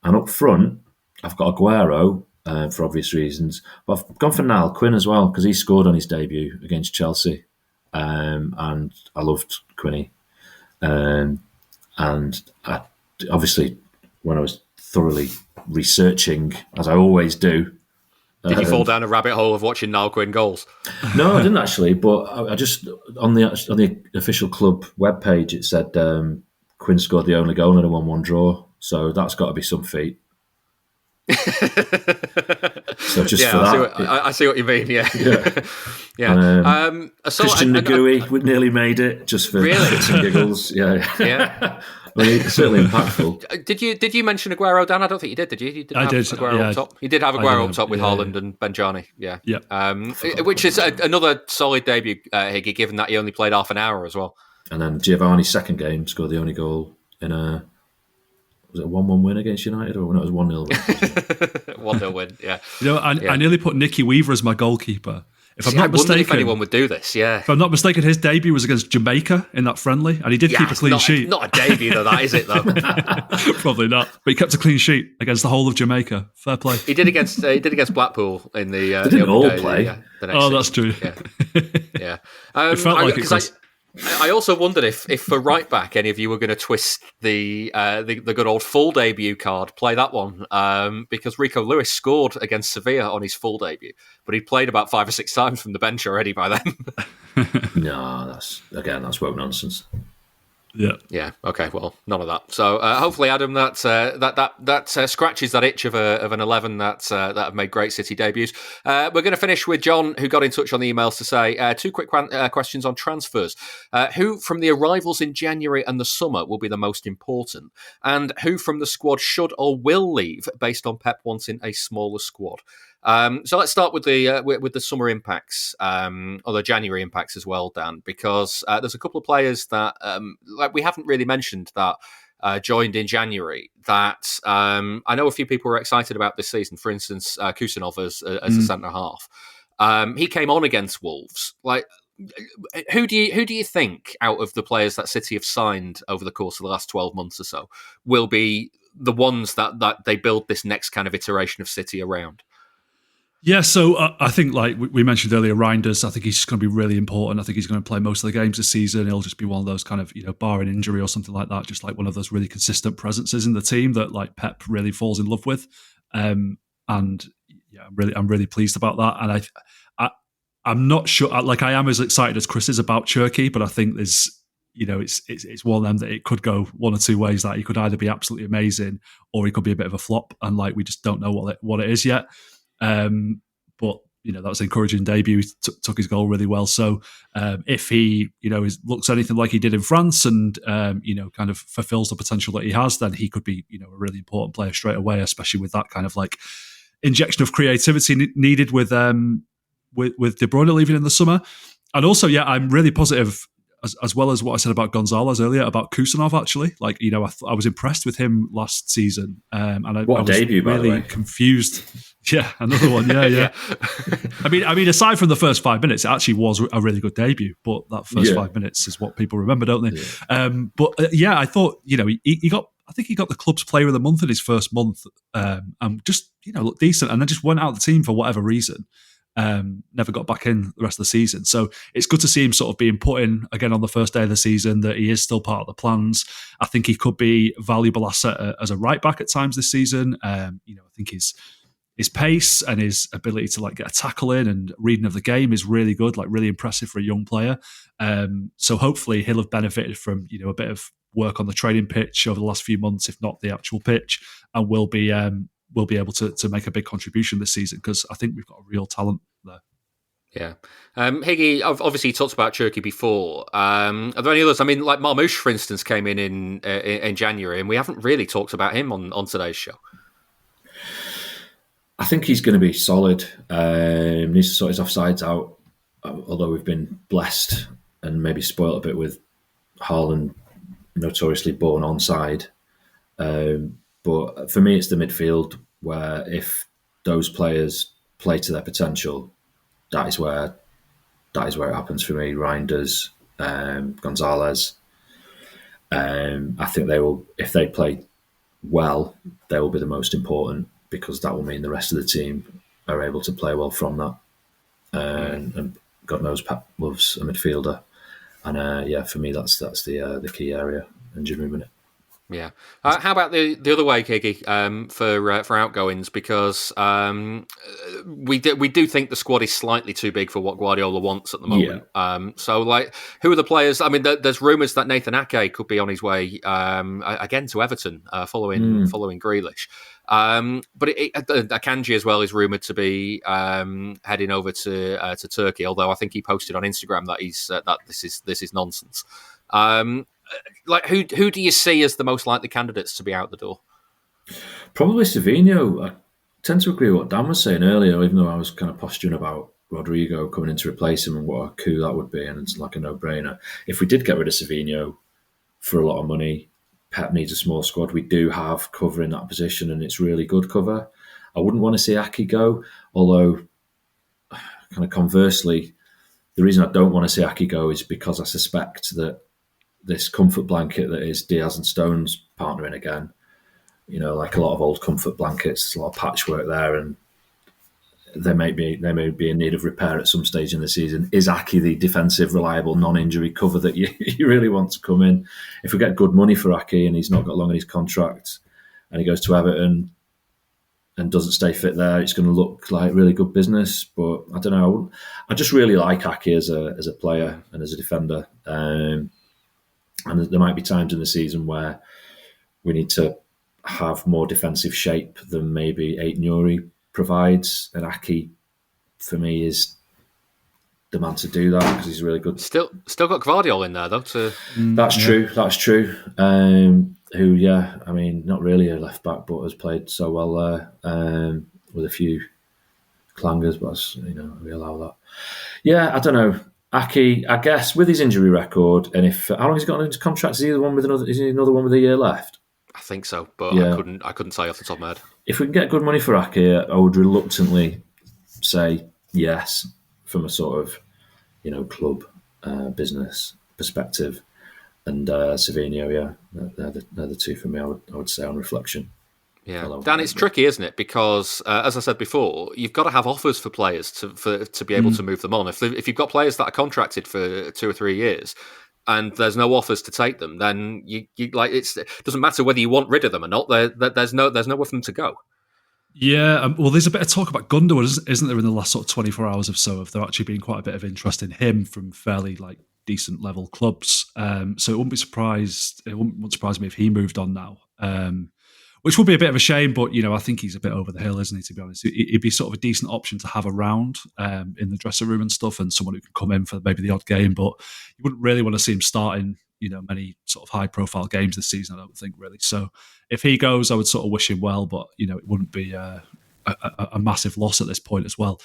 And up front, I've got Aguero. For obvious reasons, but I've gone for Niall Quinn as well because he scored on his debut against Chelsea, and I loved Quinny. And obviously, when I was thoroughly researching, as I always do, Did you fall down a rabbit hole of watching Niall Quinn goals? No, I didn't actually. But I just on the official club webpage, it said Quinn scored the only goal in a 1-1 draw. So that's got to be some feat. So just for that, I see what you mean. Yeah, yeah. Christian Ngui nearly made it just for shits and giggles. Yeah. I mean, it's certainly impactful. Did you mention Aguero, Dan? I don't think you did. Did you? I did. Aguero up top. You did have Aguero up top with Haaland and Benjani. Yeah. Which is another solid debut, Higgy, given that he only played half an hour as well. And then Giovanni's second game scored the only goal in a. Was it a 1-1 win against United, or no, it was 1-0 win? 1-0 win, yeah. I nearly put Nicky Weaver as my goalkeeper. If I'm not mistaken, if anyone would do this, If I'm not mistaken, his debut was against Jamaica in that friendly, and he did keep a clean sheet. Not a debut, though, that is it, though? Probably not. But he kept a clean sheet against the whole of Jamaica. Fair play. He did against Blackpool in the. They didn't all play. The next that's true. Yeah. It felt like it, Chris. I also wondered if for right back any of you were going to twist the good old full debut card, play that one, because Rico Lewis scored against Sevilla on his full debut, but he'd played about 5 or 6 times from the bench already by then. No, that's woke nonsense. Yeah. Okay. Well, none of that. So hopefully, Adam, that scratches that itch of an 11 that have made great City debuts. We're going to finish with John, who got in touch on the emails to say 2 quick questions on transfers. Who from the arrivals in January and the summer will be the most important, and who from the squad should or will leave based on Pep wanting a smaller squad? So let's start with the summer impacts, or the January impacts as well, Dan, because there's a couple of players that we haven't really mentioned that joined in January that I know a few people were excited about this season. For instance, Kusanov as a centre half. He came on against Wolves. Like, who do you think out of the players that City have signed over the course of the last 12 months or so will be the ones that they build this next kind of iteration of City around? Yeah, so I think, like we mentioned earlier, Reijnders, I think he's just going to be really important. I think he's going to play most of the games this season. He'll just be one of those kind of, barring injury or something like that, just like one of those really consistent presences in the team that like Pep really falls in love with. And yeah, I'm really pleased about that. And I'm not sure, like I am as excited as Chris is about Cherki, but I think there's, it's one of them that it could go one or two ways. That he could either be absolutely amazing or he could be a bit of a flop, and like we just don't know what it is yet. But that was an encouraging debut. He took his goal really well. So if he looks anything like he did in France and kind of fulfills the potential that he has, then he could be a really important player straight away, especially with that kind of like injection of creativity needed with De Bruyne leaving in the summer. And also, I'm really positive. As well as what I said about Gonzalez earlier, about Kusanov, actually. Like, I was impressed with him last season. And I was debut, really by the way. Confused. Yeah, another one. Yeah. I mean, aside from the first 5 minutes, it actually was a really good debut. But that first 5 minutes is what people remember, don't they? Yeah. I thought, he got the club's player of the month in his first month, and just, looked decent. And then just went out of the team for whatever reason. Never got back in the rest of the season. So it's good to see him sort of being put in again on the first day of the season, that he is still part of the plans. I think he could be a valuable asset as a right back at times this season. I think his pace and his ability to like get a tackle in and reading of the game is really good, like really impressive for a young player. So hopefully he'll have benefited from a bit of work on the training pitch over the last few months, if not the actual pitch, and will be able to make a big contribution this season, because I think we've got a real talent there. Yeah. Higgy, obviously you talked about Cherki before. Are there any others? I mean, like Marmoush, for instance, came in January, and we haven't really talked about him on today's show. I think he's going to be solid. Needs to sort his offsides out, although we've been blessed and maybe spoiled a bit with Haaland notoriously born onside. But for me, it's the midfield where if those players play to their potential, that is where it happens for me. Reijnders, Gonzalez. I think they will, if they play well, they will be the most important, because that will mean the rest of the team are able to play well from that. And God knows Pep loves a midfielder. And for me, that's the key area in January minute. Yeah. How about the other way, Kiki, for outgoings? Because we do think the squad is slightly too big for what Guardiola wants at the moment. Yeah. So, like, who are the players? I mean, there's rumours that Nathan Ake could be on his way again to Everton, following Grealish. But Akanji as well is rumoured to be heading over to Turkey. Although I think he posted on Instagram that that this is nonsense. Like, who do you see as the most likely candidates to be out the door? Probably Savinho. I tend to agree with what Dan was saying earlier, even though I was kind of posturing about Rodrigo coming in to replace him and what a coup that would be, and it's like a no-brainer. If we did get rid of Savinho for a lot of money, Pep needs a small squad. We do have cover in that position, and it's really good cover. I wouldn't want to see Ake go, although kind of conversely, the reason I don't want to see Ake go is because I suspect that this comfort blanket that is Diaz and Stones partnering again, like a lot of old comfort blankets, a lot of patchwork there, and they may be in need of repair at some stage in the season. Is Ake the defensive, reliable, non-injury cover that you really want to come in? If we get good money for Ake and he's not got long in his contract and he goes to Everton and doesn't stay fit there, it's going to look like really good business. But I don't know. I just really like Ake as a player and as a defender. And there might be times in the season where we need to have more defensive shape than maybe Aït-Nouri provides. And Ake, for me, is the man to do that because he's really good. Still got Gvardiol in there, though. That's true. Who, I mean, not really a left back, but has played so well there with a few clangers. But we allow that. Yeah, I don't know. Ake, I guess, with his injury record, and how long has he got on his contract? Is he another one with a year left? I think so, but yeah. I couldn't say off the top of my head. If we can get good money for Ake, I would reluctantly say yes from a sort of, club business perspective. And Savinho, they're the two for me. I would say on reflection. Yeah, Dan, it's tricky, isn't it? Because as I said before, you've got to have offers for players to be able to move them on. If you've got players that are contracted for 2 or 3 years, and there's no offers to take them, then you it doesn't matter whether you want rid of them or not. There's nowhere for them to go. Yeah, well, there's a bit of talk about Gundogan, isn't there, in the last sort of 24 hours or so, of there actually being quite a bit of interest in him from fairly decent level clubs. So it wouldn't surprise me if he moved on now. Which would be a bit of a shame, but I think he's a bit over the hill, isn't he? To be honest, he'd be sort of a decent option to have around in the dressing room and stuff, and someone who can come in for maybe the odd game. But you wouldn't really want to see him starting, many sort of high-profile games this season. I don't think really. So if he goes, I would sort of wish him well, but it wouldn't be a massive loss at this point as well.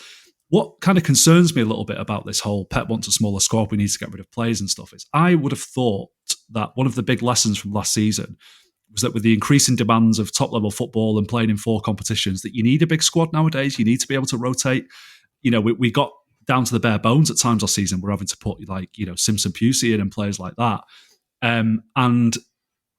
What kind of concerns me a little bit about this whole Pep wants a smaller squad, we need to get rid of players and stuff is I would have thought that one of the big lessons from last season was that with the increasing demands of top-level football and playing in 4 competitions, that you need a big squad nowadays. You need to be able to rotate. We got down to the bare bones at times last season. We're having to put Simpson Pusey in and players like that.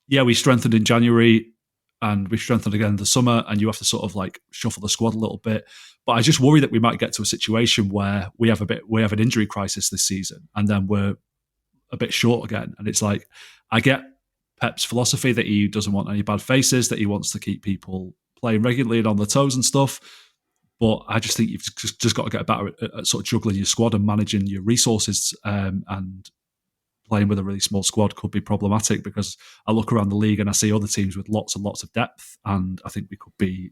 We strengthened in January and we strengthened again in the summer, and you have to sort of shuffle the squad a little bit. But I just worry that we might get to a situation where we have an injury crisis this season, and then we're a bit short again. And it's I get Pep's philosophy that he doesn't want any bad faces, that he wants to keep people playing regularly and on their toes and stuff. But I just think you've just got to get better at sort of juggling your squad and managing your resources, and playing with a really small squad could be problematic, because I look around the league and I see other teams with lots and lots of depth, and I think we could be,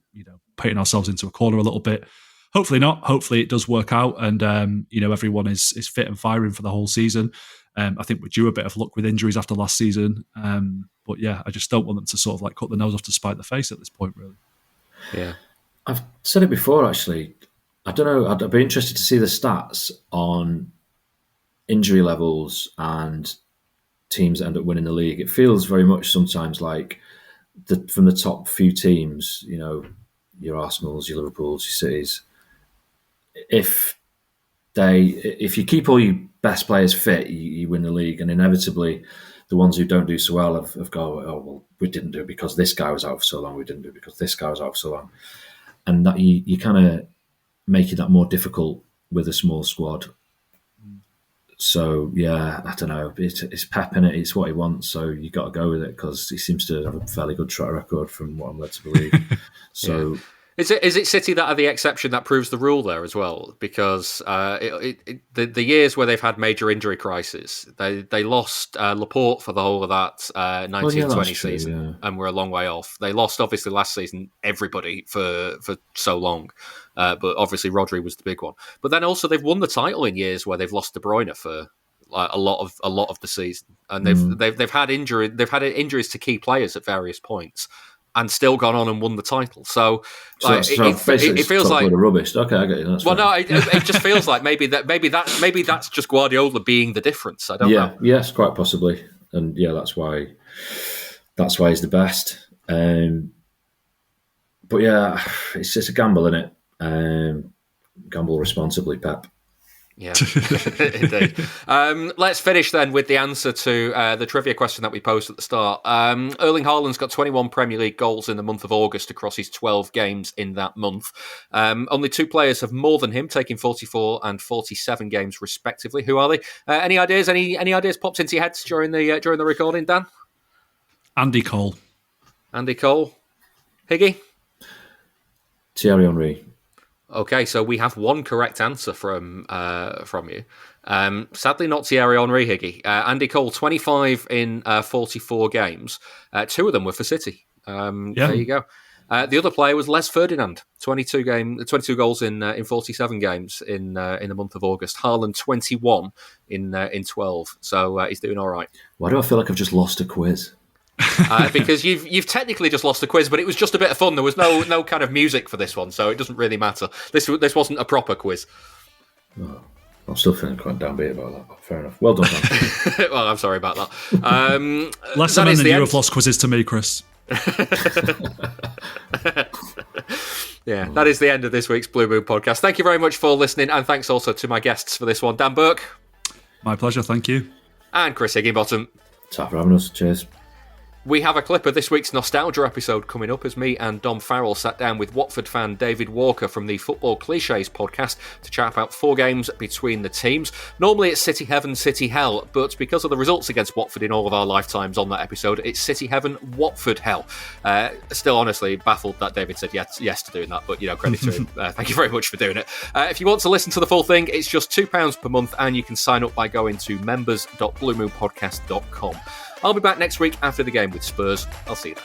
putting ourselves into a corner a little bit. Hopefully not. Hopefully it does work out, and everyone is fit and firing for the whole season. I think we're due a bit of luck with injuries after last season. But yeah, I just don't want them to sort of cut the nose off to spite the face at this point, really. Yeah. I've said it before, actually. I don't know. I'd be interested to see the stats on injury levels and teams that end up winning the league. It feels very much sometimes like from the top few teams, your Arsenals, your Liverpools, your Cities, if you keep all your best players fit, you win the league. And inevitably, the ones who don't do so well have gone, we didn't do it because this guy was out for so long. We didn't do it because this guy was out for so long. And that you kind of making that more difficult with a small squad. So yeah, I don't know. It's Pep in it. It's what he wants. So you got to go with it because he seems to have a fairly good track record from what I'm led to believe. So. Is it City that are the exception that proves the rule there as well? Because the years where they've had major injury crises, they lost Laporte for the whole of that 19-20 season, and we're a long way off. They lost, obviously, last season, everybody for so long. But obviously Rodri was the big one. But then also they've won the title in years where they've lost De Bruyne for a lot of the season, and they've had injuries to key players at various points, and still gone on and won the title. So it feels like rubbish. Okay, I get you. It just feels like maybe that's just Guardiola being the difference. I don't know. Yes, quite possibly, and that's why he's the best. But yeah, it's just a gamble, isn't it? Gamble responsibly, Pep. Yeah, indeed. Let's finish then with the answer to the trivia question that we posed at the start. Erling Haaland's got 21 Premier League goals in the month of August across his 12 games in that month. Only 2 players have more than him, taking 44 and 47 games respectively. Who are they? Any ideas? Any ideas popped into your heads during the recording, Dan? Andy Cole. Higgy? Thierry Henry. Okay, so we have one correct answer from you. Sadly, not Thierry Henry, Higgy. Andy Cole, 25 in 44 games. 2 of them were for City. There you go. The other player was Les Ferdinand, 22 goals in 47 games in the month of August. Haaland, 21 in 12. So he's doing all right. Why do I feel like I've just lost a quiz? Because you've technically just lost the quiz, but it was just a bit of fun. There was no kind of music for this one, so it doesn't really matter. This wasn't a proper quiz. Oh, I'm still feeling quite downbeat about that, but fair enough. Well done, man. Well, I'm sorry about that. Less than you have lost quizzes to me, Chris. Yeah, that is the end of this week's Blue Moon podcast. Thank you very much for listening, and thanks also to my guests for this one, Dan Burke. My pleasure, thank you. And Chris Higginbottom. Thanks for having us. Cheers. We have a clip of this week's Nostalgia episode coming up as me and Dom Farrell sat down with Watford fan David Walker from the Football Clichés podcast to chat about 4 games between the teams. Normally it's City Heaven, City Hell, but because of the results against Watford in all of our lifetimes on that episode, it's City Heaven, Watford Hell. Still honestly baffled that David said yes to doing that, but credit to him. Thank you very much for doing it. If you want to listen to the full thing, it's just £2 per month and you can sign up by going to members.bluemoonpodcast.com. I'll be back next week after the game with Spurs. I'll see you then.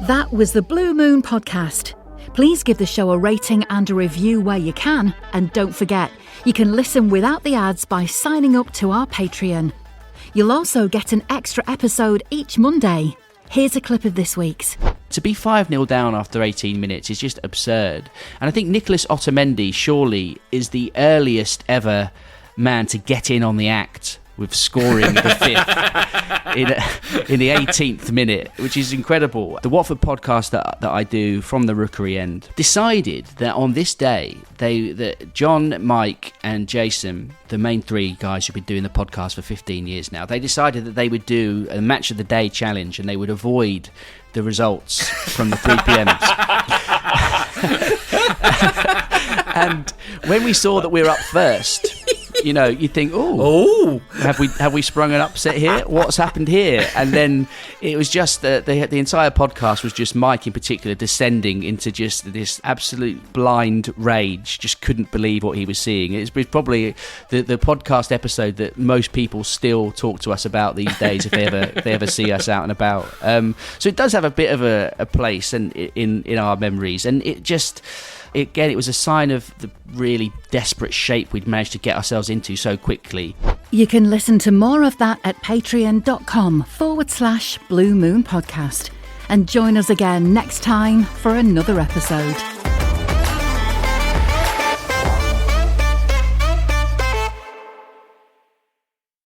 That was the Blue Moon podcast. Please give the show a rating and a review where you can. And don't forget, you can listen without the ads by signing up to our Patreon. You'll also get an extra episode each Monday. Here's a clip of this week's. To be 5-0 down after 18 minutes is just absurd. And I think Nicholas Otamendi surely is the earliest ever man to get in on the act with scoring the 5th in the 18th minute, which is incredible. The Watford podcast that I do from the Rookery end decided that on this day, that John, Mike and Jason, the main 3 guys who've been doing the podcast for 15 years now, they decided that they would do a match of the day challenge and they would avoid the results from the 3pms. And when we saw that we were up first, you think, have we sprung an upset here? What's happened here? And then it was just the entire podcast was just Mike in particular descending into just this absolute blind rage. Just couldn't believe what he was seeing. It's probably the podcast episode that most people still talk to us about these days if they ever see us out and about. So it does have a bit of a place in our memories, and it just. Again, it was a sign of the really desperate shape we'd managed to get ourselves into so quickly. You can listen to more of that at patreon.com/Blue Moon Podcast. And join us again next time for another episode.